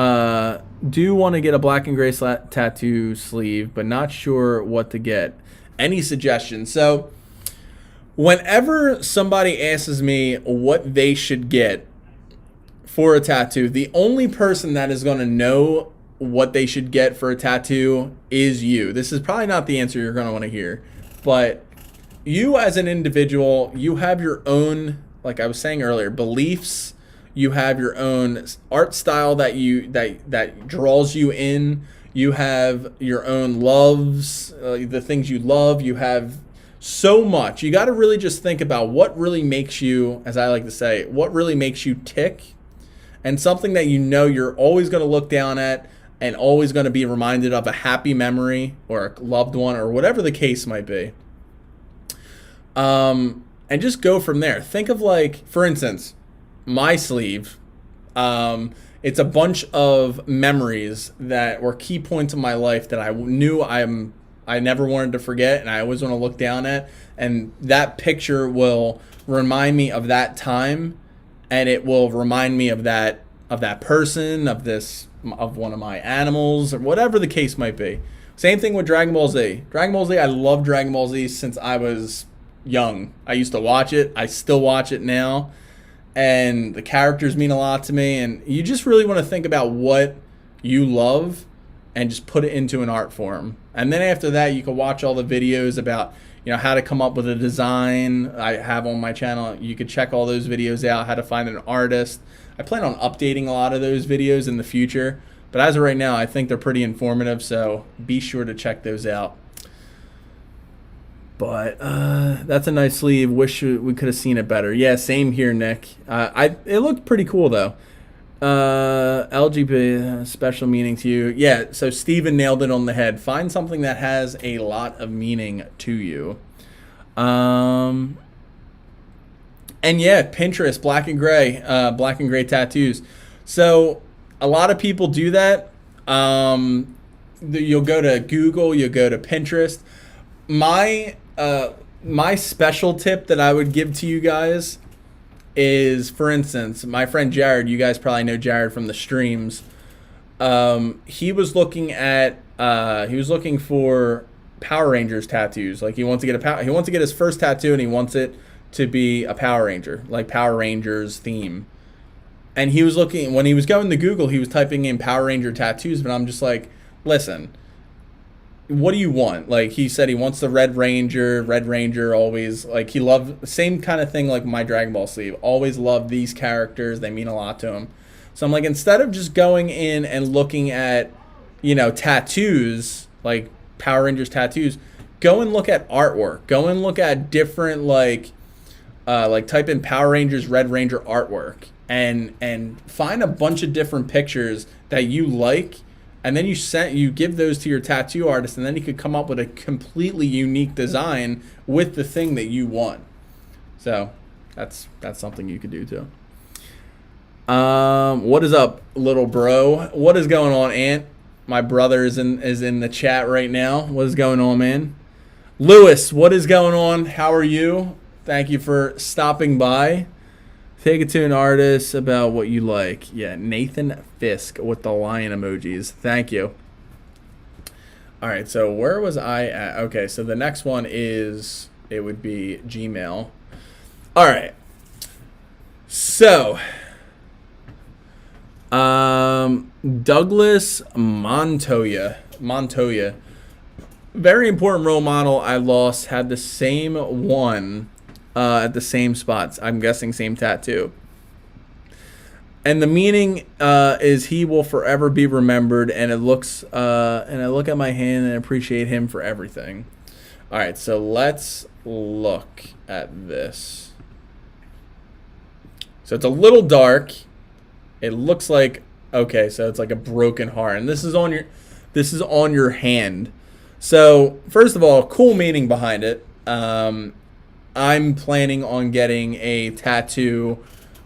do want to get a black and gray tattoo sleeve, but not sure what to get? Any suggestions? So, whenever somebody asks me what they should get for a tattoo, the only person that is going to know what they should get for a tattoo is you. This is probably not the answer you're going to want to hear, but you as an individual, you have your own, like I was saying earlier, beliefs. You have your own art style that draws you in. You have your own loves, the things you love. You have so much. You got to really just think about what really makes you, as I like to say, what really makes you tick. And something that you're always going to look down at and always going to be reminded of, a happy memory or a loved one or whatever the case might be. And just go from there. Think of, like, for instance, my sleeve. It's a bunch of memories that were key points in my life that I knew I never wanted to forget, and I always want to look down at. And that picture will remind me of that time. And it will remind me of that person, of one of my animals, or whatever the case might be. Same thing with Dragon Ball Z. Dragon Ball Z, I love Dragon Ball Z since I was young. I used to watch it. I still watch it now. And the characters mean a lot to me. And you just really want to think about what you love and just put it into an art form. And then after that, you can watch all the videos about, how to come up with a design I have on my channel. You could check all those videos out, how to find an artist. I plan on updating a lot of those videos in the future, but as of right now, I think they're pretty informative, so be sure to check those out. But that's a nice sleeve. Wish we could have seen it better. Yeah, same here, Nick. It looked pretty cool, though. LGBT special meaning to you. Yeah, so Steven nailed it on the head. Find something that has a lot of meaning to you. And yeah, Pinterest, black and gray tattoos. So a lot of people do that. You'll go to Google, you'll go to Pinterest. My special tip that I would give to you guys is, for instance, my friend Jared. You guys probably know Jared from the streams. He was looking for Power Rangers tattoos. Like he wants to get his first tattoo, and he wants it to be a Power Ranger, like Power Rangers theme. And he was looking, when he was going to Google, he was typing in Power Ranger tattoos, but I'm just like, listen, what do you want? Like, he said he wants the Red Ranger always, like, he loved, same kind of thing like my Dragon Ball sleeve, always loved these characters, they mean a lot to him. So I'm like, instead of just going in and looking at, tattoos, like Power Rangers tattoos, go and look at artwork, go and look at different, like type in Power Rangers Red Ranger artwork, and find a bunch of different pictures that you like. And then you give those to your tattoo artist, and then he could come up with a completely unique design with the thing that you want. So that's something you could do too. What is up, little bro? What is going on, Ant? My brother is in the chat right now. What is going on, man? Lewis, what is going on? How are you? Thank you for stopping by. Take it to an artist about what you like. Yeah, Nathan Fisk with the lion emojis. Thank you. All right, so where was I at? Okay, so the next one it would be Gmail. All right. So, Douglas Montoya. Very important role model I lost, had the same one. At the same spots. I'm guessing same tattoo. And the meaning is he will forever be remembered. And it looks and I look at my hand and appreciate him for everything. All right, so let's look at this. So it's a little dark. It looks like, okay, so it's like a broken heart, and this is on your hand. So first of all, cool meaning behind it. I'm planning on getting a tattoo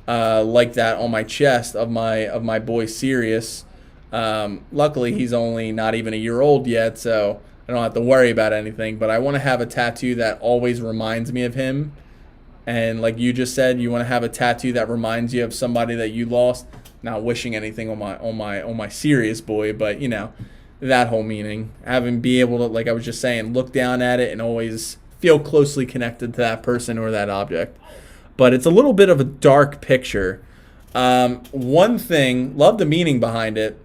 like that on my chest of my boy Sirius. Luckily, he's only not even a year old yet, so I don't have to worry about anything. But I want to have a tattoo that always reminds me of him. And like you just said, you want to have a tattoo that reminds you of somebody that you lost. Not wishing anything on my Sirius boy, but that whole meaning. Having be able to, like I was just saying, look down at it and always feel closely connected to that person or that object. But it's a little bit of a dark picture. One thing, love the meaning behind it,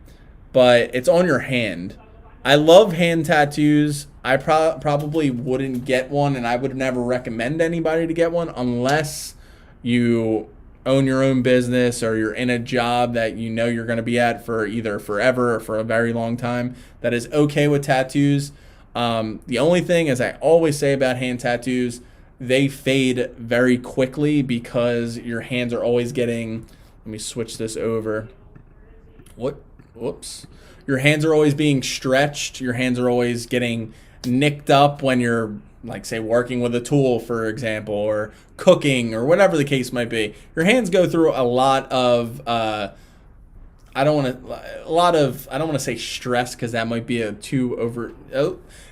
but it's on your hand. I love hand tattoos. I probably wouldn't get one, and I would never recommend anybody to get one unless you own your own business or you're in a job that you're going to be at for either forever or for a very long time that is okay with tattoos. The only thing, as I always say about hand tattoos, they fade very quickly because your hands are always getting, let me switch this over. Whoops. Your hands are always being stretched. Your hands are always getting nicked up when you're, like, say, working with a tool, for example, or cooking or whatever the case might be. Your hands go through a lot of, I don't want to say stress because that might be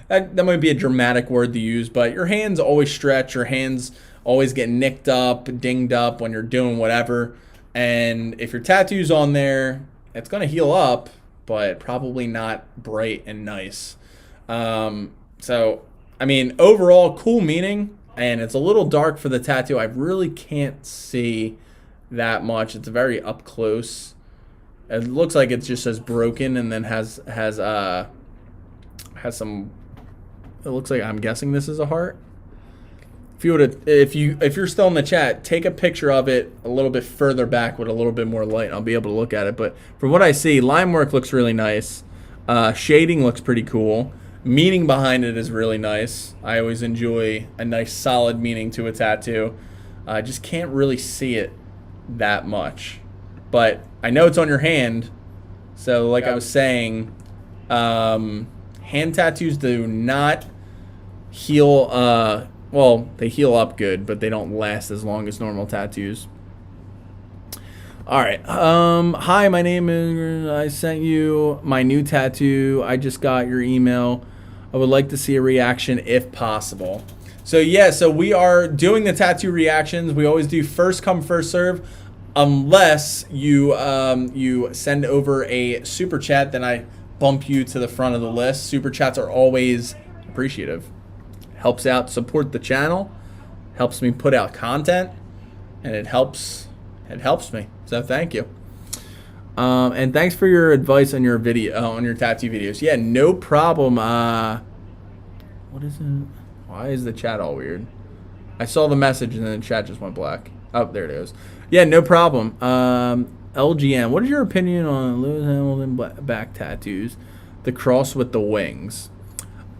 that might be a dramatic word to use, but your hands always stretch, your hands always get nicked up, dinged up when you're doing whatever. And if your tattoo's on there, it's going to heal up, but probably not bright and nice. So, I mean, overall, cool meaning, and it's a little dark for the tattoo. I really can't see that much. It's very up close. It looks like it just says broken, and then has some. It looks like, I'm guessing this is a heart. If you're still in the chat, take a picture of it a little bit further back with a little bit more light. I'll be able to look at it. But from what I see, line work looks really nice. Shading looks pretty cool. Meaning behind it is really nice. I always enjoy a nice solid meaning to a tattoo. I just can't really see it that much. But I know it's on your hand. So like I was saying, hand tattoos do not heal, well, they heal up good, but they don't last as long as normal tattoos. All right. Hi, my name is, I sent you my new tattoo. I just got your email. I would like to see a reaction if possible. So yeah, so we are doing the tattoo reactions. We always do first come, first serve. Unless you you send over a super chat, then I bump you to the front of the list. Super chats are always appreciative. Helps out support the channel, helps me put out content, and it helps me. So thank you. And thanks for your advice on your video on your tattoo videos. Yeah, no problem. What is it? Why is the chat all weird? I saw the message and then the chat just went black. Oh, there it goes. Yeah, no problem. LGM, what is your opinion on Lewis Hamilton back tattoos? The cross with the wings.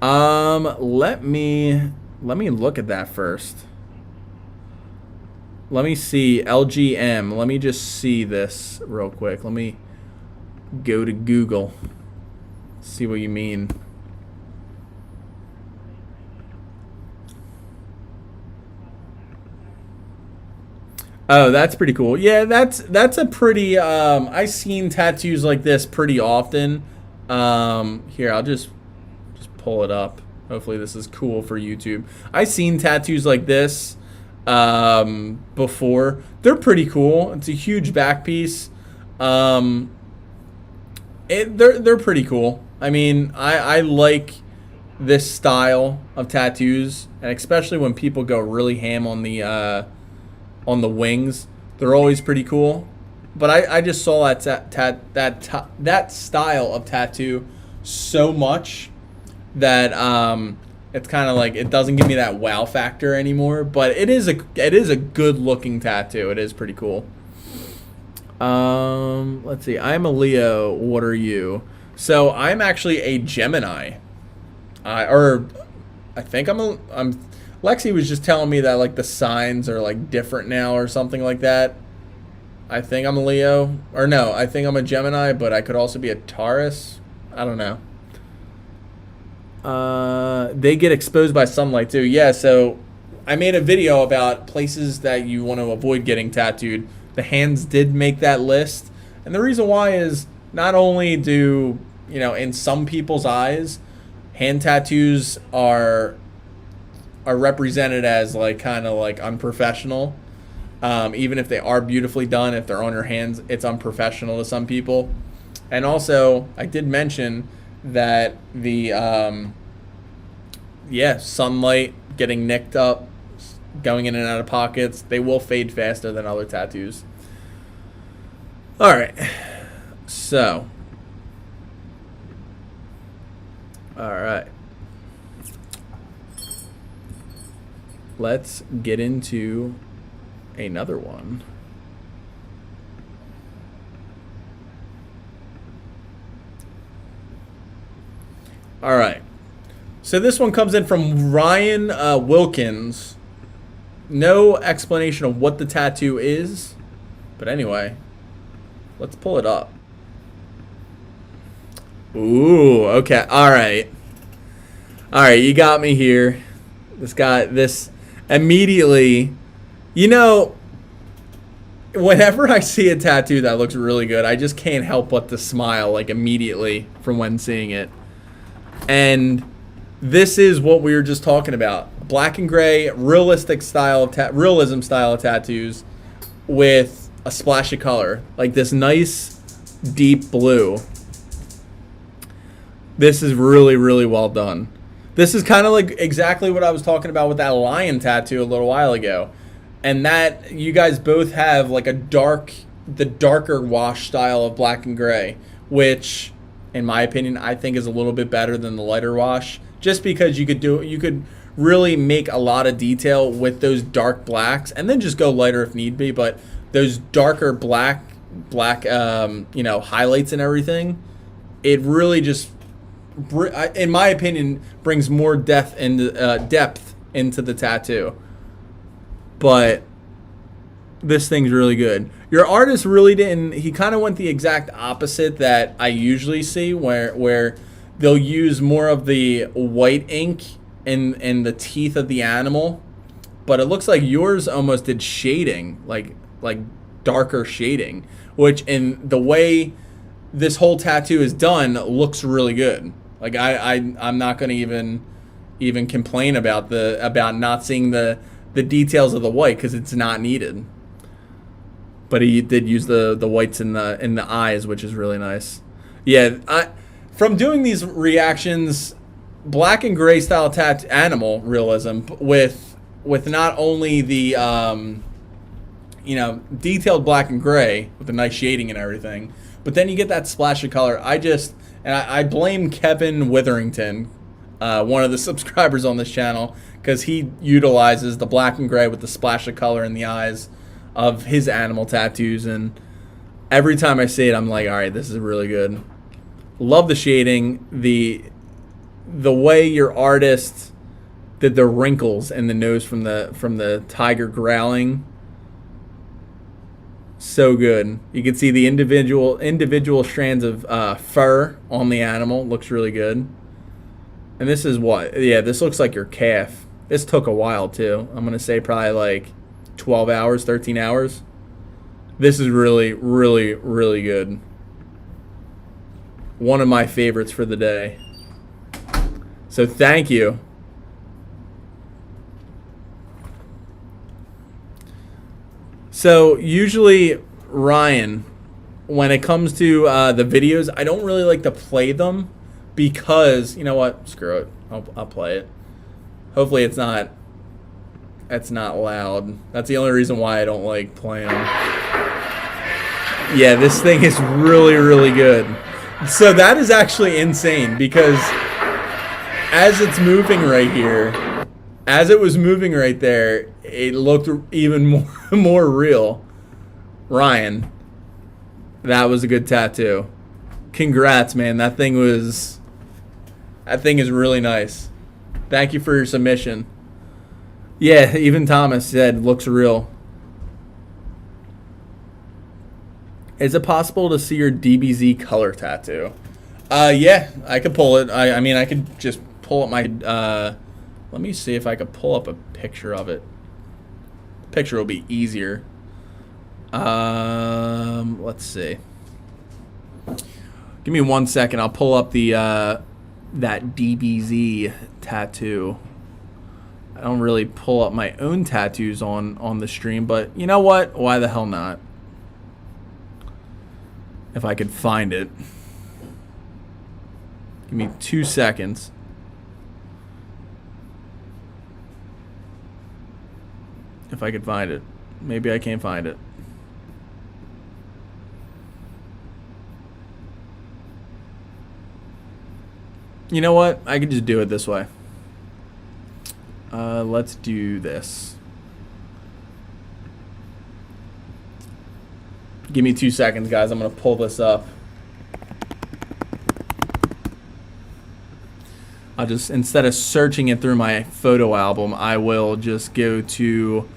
Let me look at that first. Let me see LGM. Let me just see this real quick. Let me go to Google. See what you mean. Oh, that's pretty cool. Yeah, that's a pretty I've seen tattoos like this pretty often. Here, I'll just pull it up. Hopefully this is cool for YouTube. I've seen tattoos like this before. They're pretty cool. It's a huge back piece. They're pretty cool. I mean, I like this style of tattoos, and especially when people go really ham on the wings. They're always pretty cool. But I just saw that style of tattoo so much that it's kind of like it doesn't give me that wow factor anymore. But it is a good looking tattoo. It is pretty cool. Let's see. I'm a Leo. What are you? So I'm actually a Gemini. I think I'm. Lexi was just telling me that like the signs are like different now or something like that. I think I'm a Leo, or no, I think I'm a Gemini, but I could also be a Taurus. I don't know. They get exposed by sunlight too. Yeah, so I made a video about places that you want to avoid getting tattooed. The hands did make that list, and the reason why is not only do, you know, in some people's eyes, hand tattoos are represented as like kind of like unprofessional. Even if they are beautifully done, if they're on your hands, it's unprofessional to some people. And also, I did mention that the sunlight getting nicked up, going in and out of pockets, they will fade faster than other tattoos. All right, so all right, let's get into another one. All right. So this one comes in from Ryan Wilkins. No explanation of what the tattoo is. But anyway, let's pull it up. Ooh, okay. All right. All right, you got me here. This immediately. You know, whenever I see a tattoo that looks really good, I just can't help but to smile like immediately from when seeing it. And this is what we were just talking about. Black and gray, realism style of tattoos with a splash of color. Like this nice deep blue. This is really, really well done. This is kind of like exactly what I was talking about with that lion tattoo a little while ago. And that you guys both have like a dark the darker wash style of black and gray, which, in my opinion, I think is a little bit better than the lighter wash, just because you could really make a lot of detail with those dark blacks, and then just go lighter if need be. But those darker black highlights and everything, it really just, in my opinion, brings more depth into the tattoo. But this thing's really good. Your artist really didn't. He kind of went the exact opposite that I usually see, where they'll use more of the white ink in the teeth of the animal. But it looks like yours almost did shading, like darker shading, which in the way this whole tattoo is done looks really good. Like I'm not going to even complain about not seeing the details of the white, because it's not needed. But he did use the whites in the eyes, which is really nice. Yeah, from doing these reactions, black and gray style animal realism with not only the detailed black and gray with the nice shading and everything, but then you get that splash of color. I blame Kevin Witherington, one of the subscribers on this channel, because he utilizes the black and gray with the splash of color in the eyes of his animal tattoos, and every time I see it, I'm like, all right, this is really good. Love the shading, the way your artist did the wrinkles in the nose from the tiger growling. So good. You can see the individual strands of fur on the animal. Looks really good. And this is what? Yeah, this looks like your calf. This took a while too. I'm gonna say probably like 12 hours, 13 hours. This is really, really, really good. One of my favorites for the day. So thank you. So usually, Ryan, when it comes to the videos, I don't really like to play them because, you know what? Screw it. I'll play it. Hopefully it's not loud. That's the only reason why I don't like playing them. Yeah, this thing is really, really good. So that is actually insane, because as it's moving right here, as it was moving right there, it looked even more real. Ryan, that was a good tattoo. Congrats, man. That thing is really nice. Thank you for your submission. Yeah, even Thomas said looks real. Is it possible to see your DBZ color tattoo? Yeah, I could pull it. I mean, I could just pull up my... let me see if I could pull up a picture of it. Picture will be easier. Let's see. Give me 1 second. I'll pull up the that DBZ tattoo. I don't really pull up my own tattoos on the stream, but you know what? Why the hell not? If I could find it. Give me 2 seconds. If I could find it. Maybe I can't find it. You know what? I could just do it this way. Let's do this. Give me 2 seconds, guys. I'm going to pull this up. I'll just, instead of searching it through my photo album, I will just go to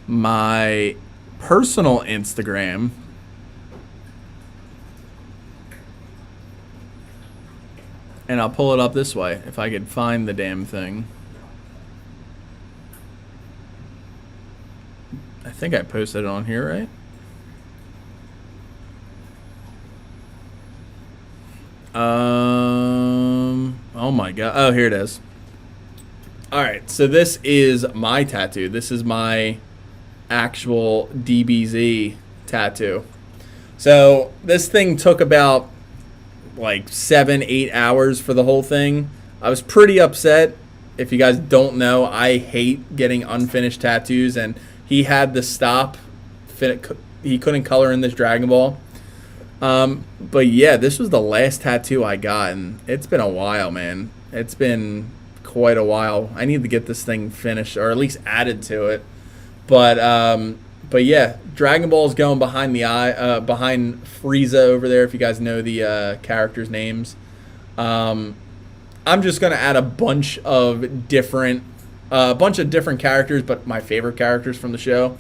my personal Instagram. And I'll pull it up this way, if I could find the damn thing. I think I posted it on here, right? Oh my god. Oh, here it is. Alright, so this is my tattoo. This is my actual DBZ tattoo. So this thing took about like 7-8 hours for the whole thing. I was pretty upset. If you guys don't know, I hate getting unfinished tattoos, and he had to stop he couldn't color in this Dragon Ball. But yeah, this was the last tattoo I got, and it's been a while, man. It's been quite a while. I need to get this thing finished, or at least added to it. But yeah, Dragon Ball's going behind the eye, behind Frieza over there. If you guys know the characters' names, I'm just gonna add a bunch of different characters, but my favorite characters from the show.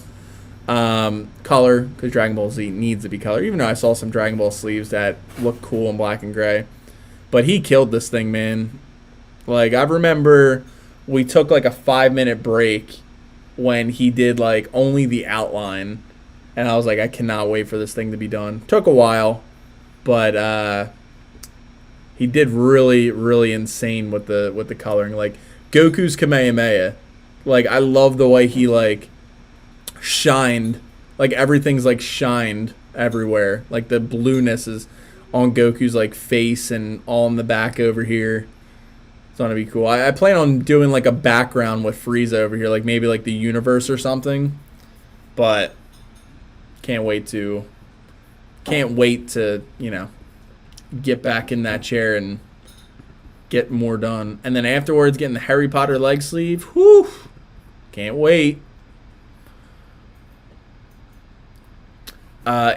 Color, because Dragon Ball Z needs to be color. Even though I saw some Dragon Ball sleeves that look cool in black and gray, but he killed this thing, man. Like, I remember we took like a 5-minute break when he did like only the outline, and I was like, I cannot wait for this thing to be done. Took a while, but he did really insane with the coloring. Like Goku's Kamehameha, like I love the way he like shined, like everything's like shined everywhere. Like the blueness is on Goku's like face and all in the back over here. It's gonna be cool. I plan on doing like a background with Frieza over here, like maybe like the universe or something. But can't wait to get back in that chair and get more done. And then afterwards, getting the Harry Potter leg sleeve. Whew! Can't wait.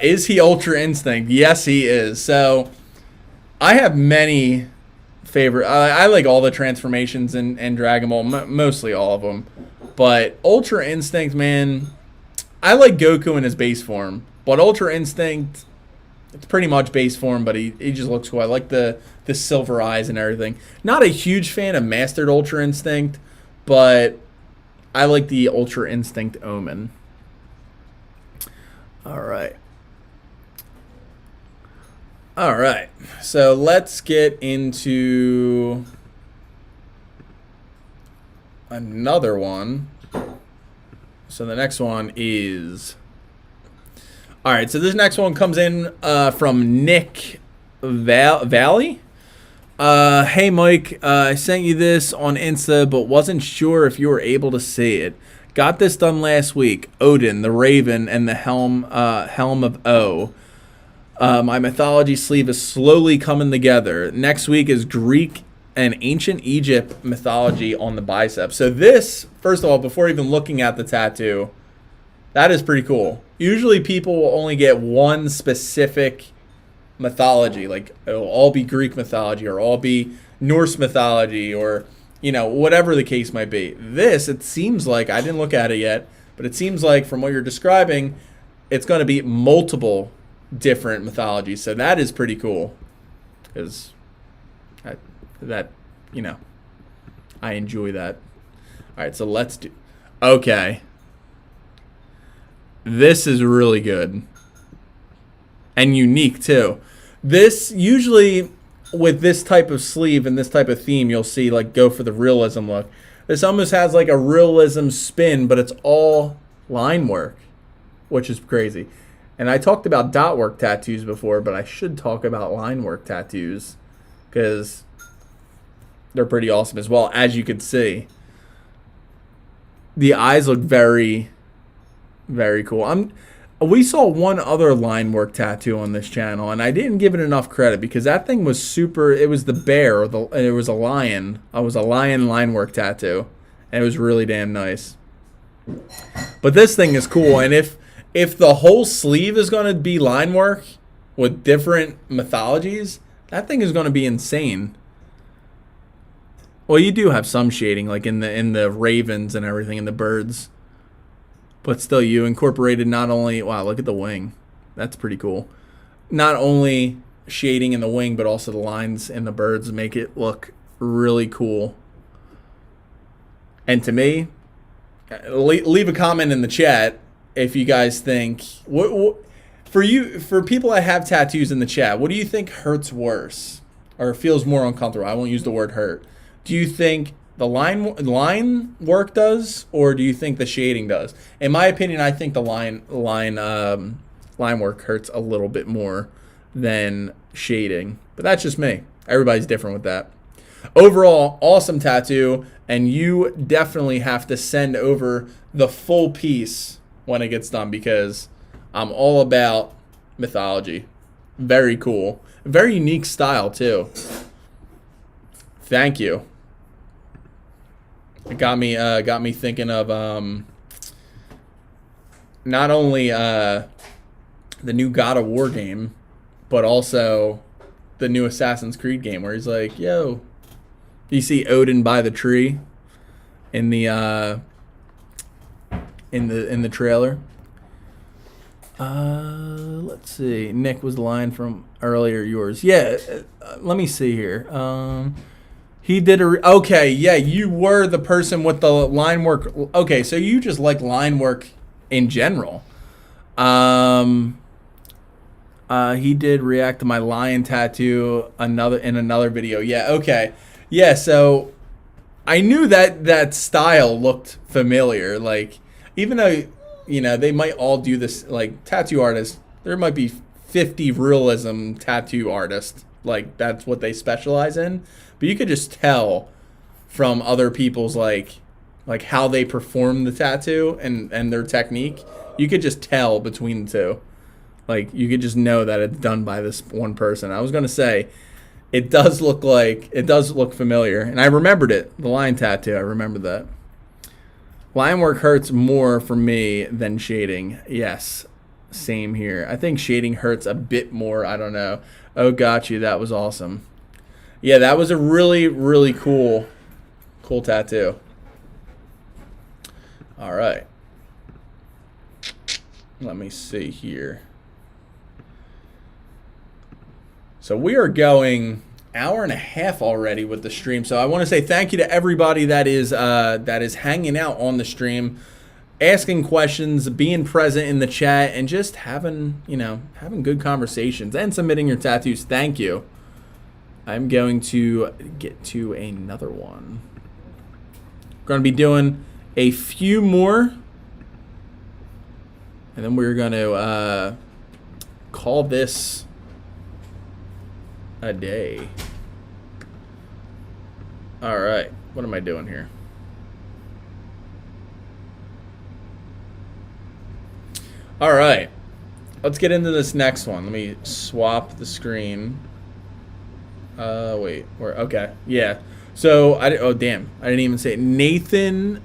Is he Ultra Instinct? Yes, he is. So I have many favorite. I like all the transformations in Dragon Ball, mostly all of them. But Ultra Instinct, man, I like Goku in his base form. But Ultra Instinct, it's pretty much base form, but he just looks cool. I like the silver eyes and everything. Not a huge fan of Mastered Ultra Instinct, but I like the Ultra Instinct Omen. All right. So let's get into another one. So the next one is... All right, so this next one comes in from Nick Valley. Hey, Mike, I sent you this on Insta, but wasn't sure if you were able to see it. Got this done last week. Odin, the Raven, and the Helm of O. My Mythology sleeve is slowly coming together. Next week is Greek and Ancient Egypt Mythology on the bicep. So this, first of all, before even looking at the tattoo, that is pretty cool. Usually people will only get one specific mythology. Like, it'll all be Greek mythology or all be Norse mythology or, whatever the case might be. This, it seems like, I didn't look at it yet, but it seems like from what you're describing, it's going to be multiple different mythologies. So that is pretty cool. Because I enjoy that. All right, so let's do... Okay. This is really good. And unique, too. This, usually, with this type of sleeve and this type of theme, you'll see, like, go for the realism look. This almost has, like, a realism spin, but it's all line work, which is crazy. And I talked about dot work tattoos before, but I should talk about line work tattoos, because they're pretty awesome as well, as you can see. The eyes look very... very cool. We saw one other line work tattoo on this channel, and I didn't give it enough credit because that thing was super. It was the bear, it was a lion. It was a lion line work tattoo, and it was really damn nice. But this thing is cool, and if the whole sleeve is going to be line work with different mythologies, that thing is going to be insane. Well, you do have some shading, like in the ravens and everything, and the birds. But still, you incorporated not only... Wow, look at the wing. That's pretty cool. Not only shading in the wing, but also the lines in the birds make it look really cool. And to me, leave a comment in the chat if you guys think... For people that have tattoos in the chat, what do you think hurts worse? Or feels more uncomfortable? I won't use the word hurt. Do you think... the line work does, or do you think the shading does? In my opinion, I think the line work hurts a little bit more than shading. But that's just me. Everybody's different with that. Overall, awesome tattoo, and you definitely have to send over the full piece when it gets done, because I'm all about Mythology. Very cool. Very unique style, too. Thank you. It got me thinking of not only the new God of War game, but also the new Assassin's Creed game, where he's like, "Yo, you see Odin by the tree in the trailer." Let's see. Nick was the line from earlier. Yours, yeah. Let me see here. He did okay. Yeah, you were the person with the line work. Okay, so you just like line work in general. He did react to my lion tattoo in another video. Yeah, okay. Yeah, so I knew that style looked familiar. Like, even though, they might all do this, like, tattoo artists, there might be 50 realism tattoo artists. Like, that's what they specialize in. But you could just tell from other people's, like how they perform the tattoo and their technique. You could just tell between the two. Like, you could just know that it's done by this one person. I was going to say, it does look familiar. And I remembered it. The lion tattoo, I remember that. Line work hurts more for me than shading. Yes, same here. I think shading hurts a bit more. I don't know. Oh, got you. That was awesome. Yeah, that was a really, really cool tattoo. All right. Let me see here. So we are going hour and a half already with the stream. So I want to say thank you to everybody that is hanging out on the stream, asking questions, being present in the chat, and just having good conversations and submitting your tattoos. Thank you. I'm going to get to another one. We're going to be doing a few more, and then we're going to call this a day. All right, what am I doing here? All right, let's get into this next one. Let me swap the screen. Wait, okay, yeah. So oh damn, I didn't even say it. Nathan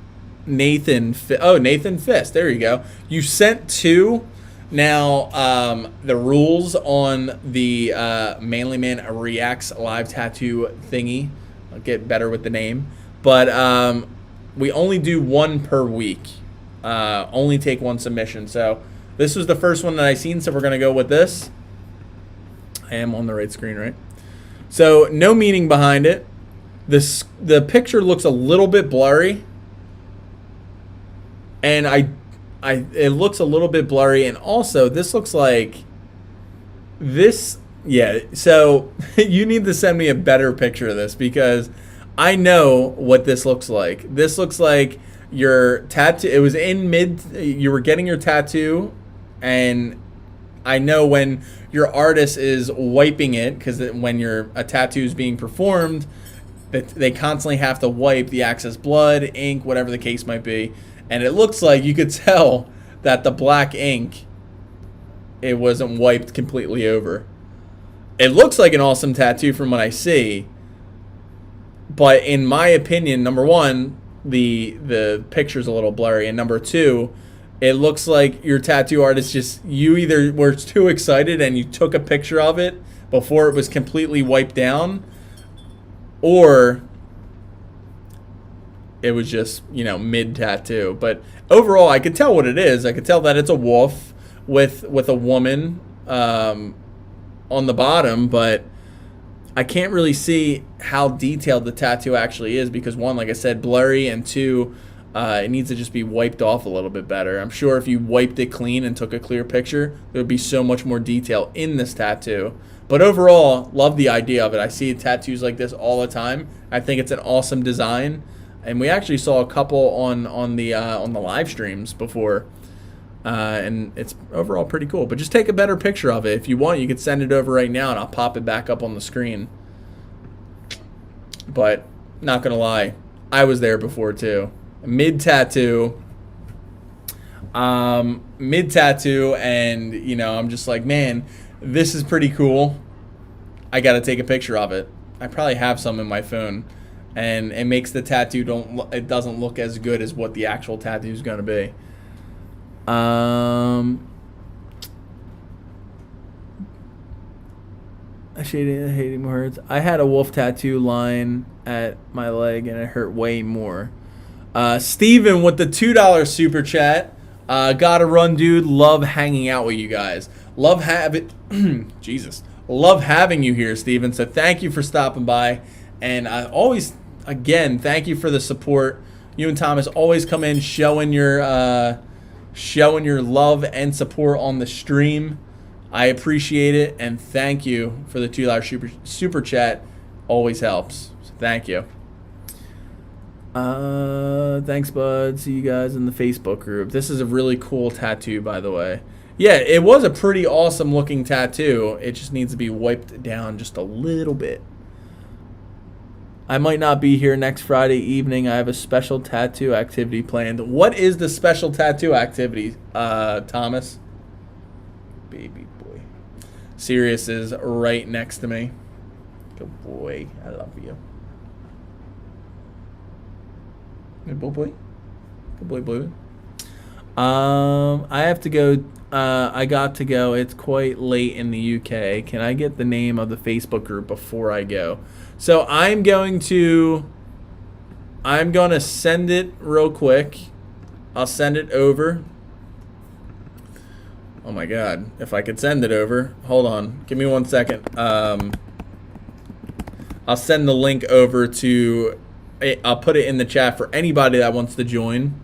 Fist. There you go. You sent two. Now, the rules on the Manly Man Reacts live tattoo thingy. I'll get better with the name, but we only do one per week. Only take one submission. So this was the first one that I seen. So we're gonna go with this. I am on the right screen, right? So no meaning behind it. The picture looks a little bit blurry, and it looks a little bit blurry, and also this looks like this. Yeah, so you need to send me a better picture of this, because I know what this looks like. This looks like your tattoo. It was you were getting your tattoo, and I know when your artist is wiping it, because when a tattoo is being performed, they constantly have to wipe the excess blood, ink, whatever the case might be. And it looks like you could tell that the black ink, it wasn't wiped completely over. It looks like an awesome tattoo from what I see. But in my opinion, number one, the picture's a little blurry. And number two, it looks like your tattoo artist you either were too excited and you took a picture of it before it was completely wiped down, or it was just, mid tattoo. But overall, I could tell what it is. I could tell that it's a wolf with a woman on the bottom, but I can't really see how detailed the tattoo actually is, because one, like I said, blurry, and two, it needs to just be wiped off a little bit better. I'm sure if you wiped it clean and took a clear picture, there would be so much more detail in this tattoo. But overall, love the idea of it. I see tattoos like this all the time. I think it's an awesome design, and we actually saw a couple on the live streams before, and it's overall pretty cool. But just take a better picture of it. If you want, you could send it over right now, and I'll pop it back up on the screen. But not gonna lie, I was there before too. Mid tattoo. mid tattoo, and you know, I'm just like, man, this is pretty cool. I got to take a picture of it. I probably have some in my phone, and it makes the tattoo it doesn't look as good as what the actual tattoo is going to be. I hating words. I had a wolf tattoo line at my leg, and it hurt way more. Steven with the $2 super chat. Gotta run, dude. Love hanging out with you guys. Love having Jesus. Love having you here, Steven. So thank you for stopping by. And I always, again, thank you for the support. You and Thomas always come in showing your love and support on the stream. I appreciate it, and thank you for the $2 super chat. Always helps. So thank you. Thanks, bud. See you guys in the Facebook group. This is a really cool tattoo, by the way. Yeah, it was a pretty awesome looking tattoo. It just needs to be wiped down just a little bit. I might not be here next Friday evening. I have a special tattoo activity planned. What is the special tattoo activity, Thomas? Baby boy. Sirius is right next to me. Good boy. I love you. Good boy. Good boy, boy. I have to go. I got to go. It's quite late in the UK. Can I get the name of the Facebook group before I go? So I'm going to send it real quick. I'll send it over. Oh my God, if I could send it over. Hold on, give me 1 second. I'll send the link over to, I'll put it in the chat for anybody that wants to join.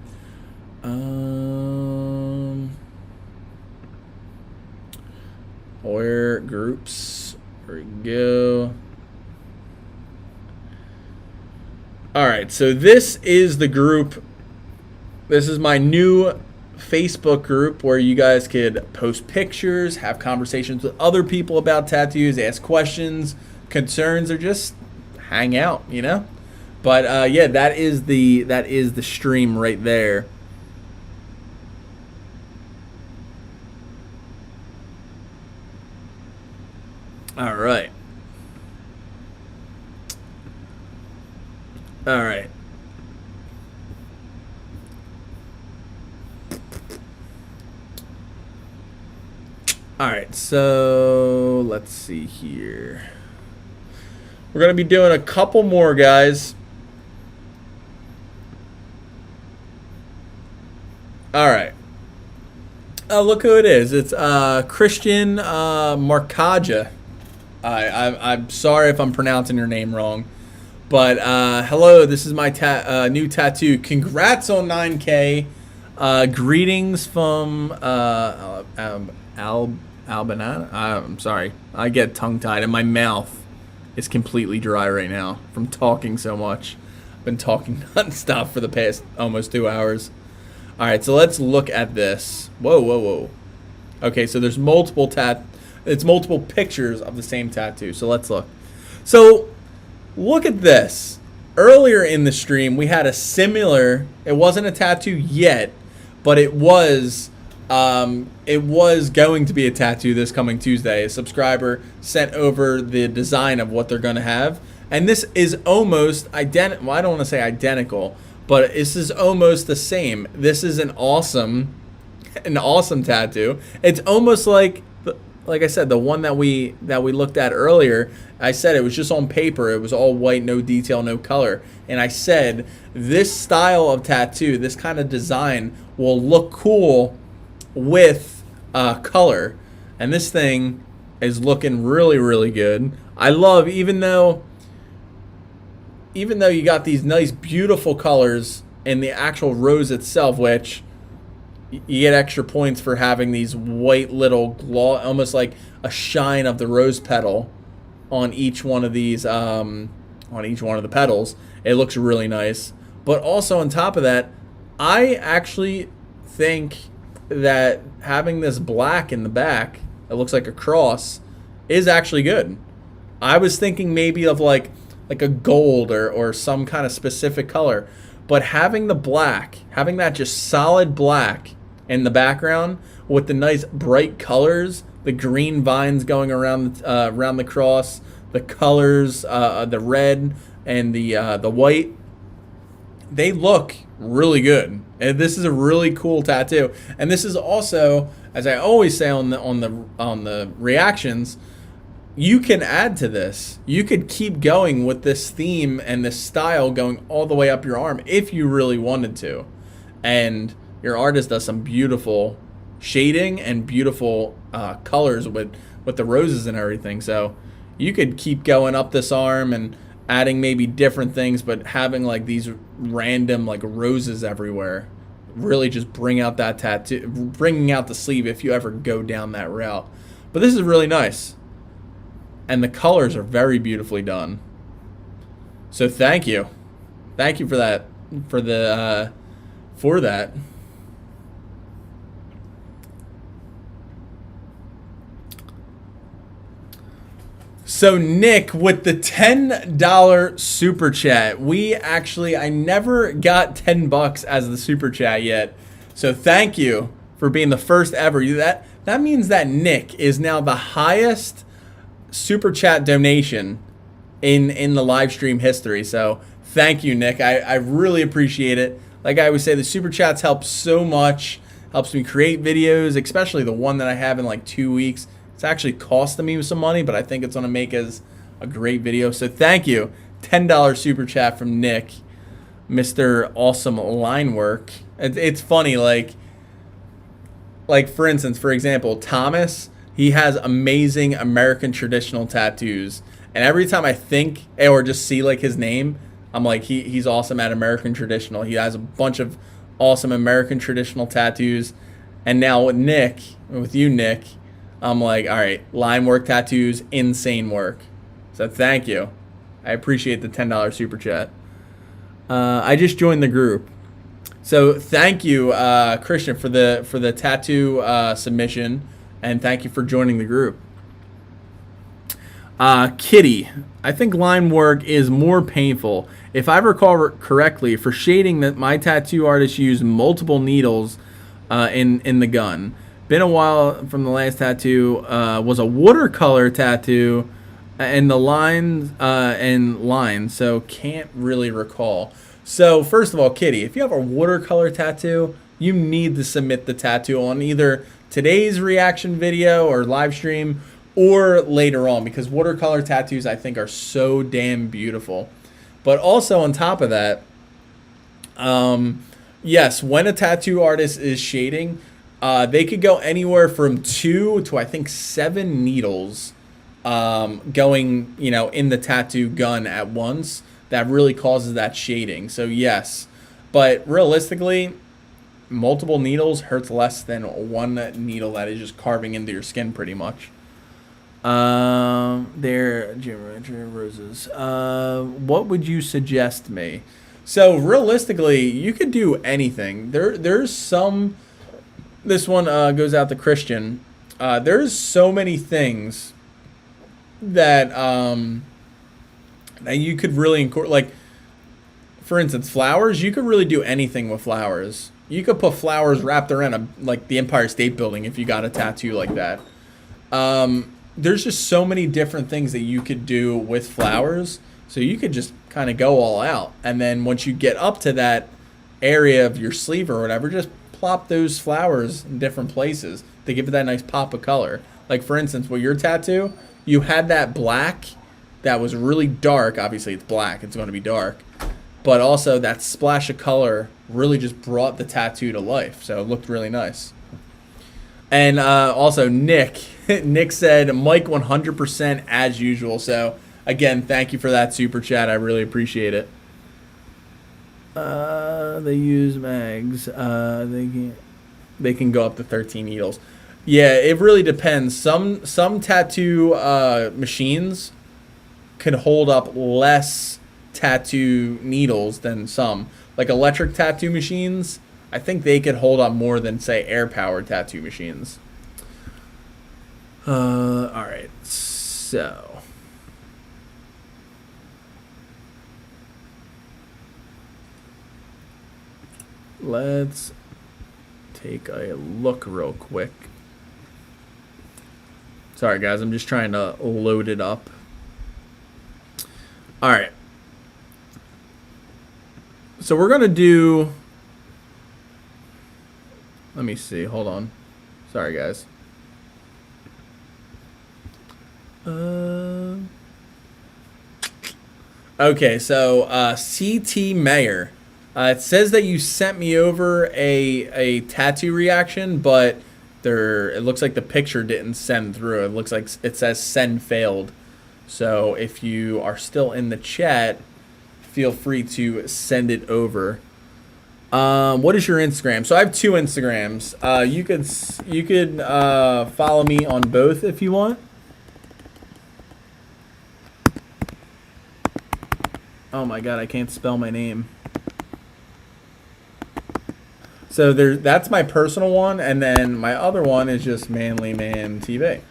Where groups, there we go. All right, so this is the group. This is my new Facebook group where you guys could post pictures, have conversations with other people about tattoos, ask questions, concerns, or just hang out, you know. But yeah, that is the stream right there. All right. All right. All right, so let's see here. We're going to be doing a couple more, guys. All right. Oh, look who it is. It's Christian Marcaja. I'm sorry if I'm pronouncing your name wrong. But hello, this is my new tattoo. Congrats on 9K. Greetings from Albana. I'm sorry. I get tongue-tied, and my mouth is completely dry right now from talking so much. I've been talking nonstop for the past almost 2 hours. All right, so let's look at this. Whoa, whoa, whoa. Okay, so there's multiple pictures of the same tattoo. So let's look. So look at this. Earlier in the stream, we had a similar. It wasn't a tattoo yet, but it was going to be a tattoo this coming Tuesday. A subscriber sent over the design of what they're going to have, and this is almost identical. Well, I don't want to say identical, but this is almost the same. This is an awesome tattoo. It's almost like I said, the one that we looked at earlier. I said it was just on paper. It was all white, no detail, no color. And I said this style of tattoo, this kind of design, will look cool with color. And this thing is looking really, really good. I love, even though you got these nice, beautiful colors in the actual rose itself, which you get extra points for having these white little gloss, almost like a shine of the rose petal on each one of these, on each one of the petals. It looks really nice. But also on top of that, I actually think that having this black in the back, it looks like a cross, is actually good. I was thinking maybe of like a gold or some kind of specific color. But having the black, having that just solid black in the background with the nice bright colors, the green vines going around the cross, the colors, the red and the white. They look really good. And this is a really cool tattoo. And this is also, as I always say on the reactions, you can add to this. You could keep going with this theme and this style going all the way up your arm if you really wanted to. And your artist does some beautiful shading and beautiful colors with the roses and everything. So you could keep going up this arm and adding maybe different things, but having like these random like roses everywhere really just bring out that tattoo, bringing out the sleeve if you ever go down that route. But this is really nice. And the colors are very beautifully done. So thank you. Thank you for that, for that. So Nick with the $10 super chat. I never got $10 as the super chat yet. So thank you for being the first ever. That means that Nick is now the highest super chat donation in the live stream history. So thank you, Nick. I really appreciate it. Like I always say, the super chats help so much. Helps me create videos, especially the one that I have in like 2 weeks. It's actually costing me some money, but I think it's going to make us a great video. So thank you. $10 super chat from Nick, Mr. Awesome Line Work. It's funny, like for instance, for example, Thomas, he has amazing American traditional tattoos. And every time I think or just see like his name, I'm like, he's awesome at American traditional. He has a bunch of awesome American traditional tattoos. And now with you, Nick, I'm like, all right, line work tattoos, insane work. So thank you. I appreciate the $10 super chat. I just joined the group. So thank you, Christian, for the tattoo submission, and thank you for joining the group. Kitty, I think line work is more painful. If I recall correctly, for shading, that my tattoo artist used multiple needles in the gun. Been a while from the last tattoo. Was a watercolor tattoo, and the lines so can't really recall. So first of all, Kitty, if you have a watercolor tattoo, you need to submit the tattoo on either today's reaction video or live stream or later on, because watercolor tattoos I think are so damn beautiful. But also on top of that, yes, when a tattoo artist is shading, they could go anywhere from 2 to I think 7 needles going, in the tattoo gun at once. That really causes that shading. So yes, but realistically, multiple needles hurts less than one needle that is just carving into your skin pretty much. Roses. What would you suggest me? So realistically, you could do anything. There's some. This one goes out to Christian. There's so many things that that you could really incorporate. Like, for instance, flowers. You could really do anything with flowers. You could put flowers wrapped around like the Empire State Building if you got a tattoo like that. There's just so many different things that you could do with flowers. So you could just kind of go all out. And then once you get up to that area of your sleeve or whatever, just plop those flowers in different places to give it that nice pop of color. Like, for instance, with your tattoo, you had that black that was really dark. Obviously, it's black. It's going to be dark. But also that splash of color really just brought the tattoo to life. So it looked really nice. And also, Nick said, Mike 100% as usual. So, again, thank you for that super chat. I really appreciate it. They use mags. They can go up to 13 needles. Yeah, it really depends. Some tattoo machines can hold up less tattoo needles than some. Like electric tattoo machines, I think they could hold up more than, say, air-powered tattoo machines. All right, so let's take a look real quick. Sorry, guys. I'm just trying to load it up. All right. So we're going to do... Let me see. Hold on. Sorry, guys. Okay, so CT Mayer. It says that you sent me over a tattoo reaction, but it looks like the picture didn't send through. It looks like it says send failed. So if you are still in the chat, feel free to send it over. What is your Instagram? So I have 2 Instagrams. You could follow me on both if you want. Oh my god, I can't spell my name. So that's my personal one, and then my other one is just Manly Man TV.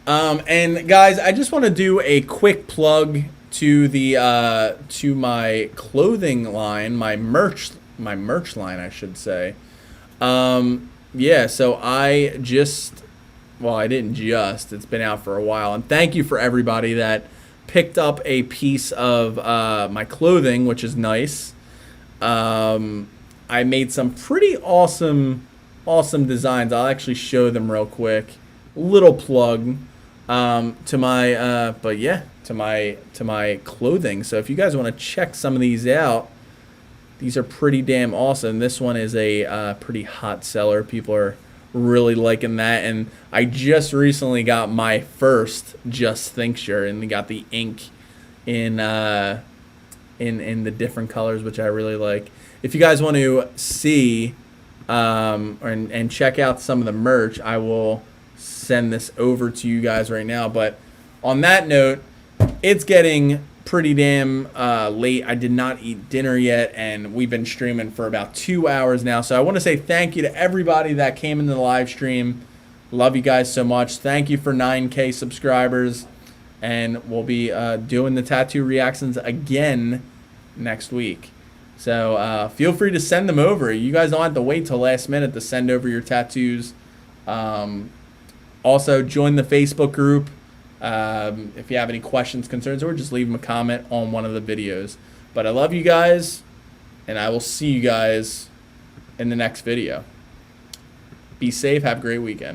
And guys, I just want to do a quick plug to the to my clothing line, my merch line, I should say. Yeah, so I didn't just. It's been out for a while, and thank you for everybody that picked up a piece of my clothing, which is nice. I made some pretty awesome designs. I'll actually show them real quick. Little plug to my clothing. So if you guys want to check some of these out, these are pretty damn awesome. This one is a pretty hot seller. People are really liking that, and I just recently got my first Just Think shirt, and we got the ink in the different colors, which I really like. If you guys want to see and check out some of the merch, I will send this over to you guys right now. But on that note, it's getting pretty damn late. I did not eat dinner yet, and we've been streaming for about 2 hours now. So I want to say thank you to everybody that came into the live stream. Love you guys so much. Thank you for 9K subscribers, and we'll be doing the tattoo reactions again next week. So feel free to send them over. You guys don't have to wait till last minute to send over your tattoos. Also, join the Facebook group. If you have any questions, concerns, or just leave them a comment on one of the videos. But I love you guys, and I will see you guys in the next video. Be safe. Have a great weekend.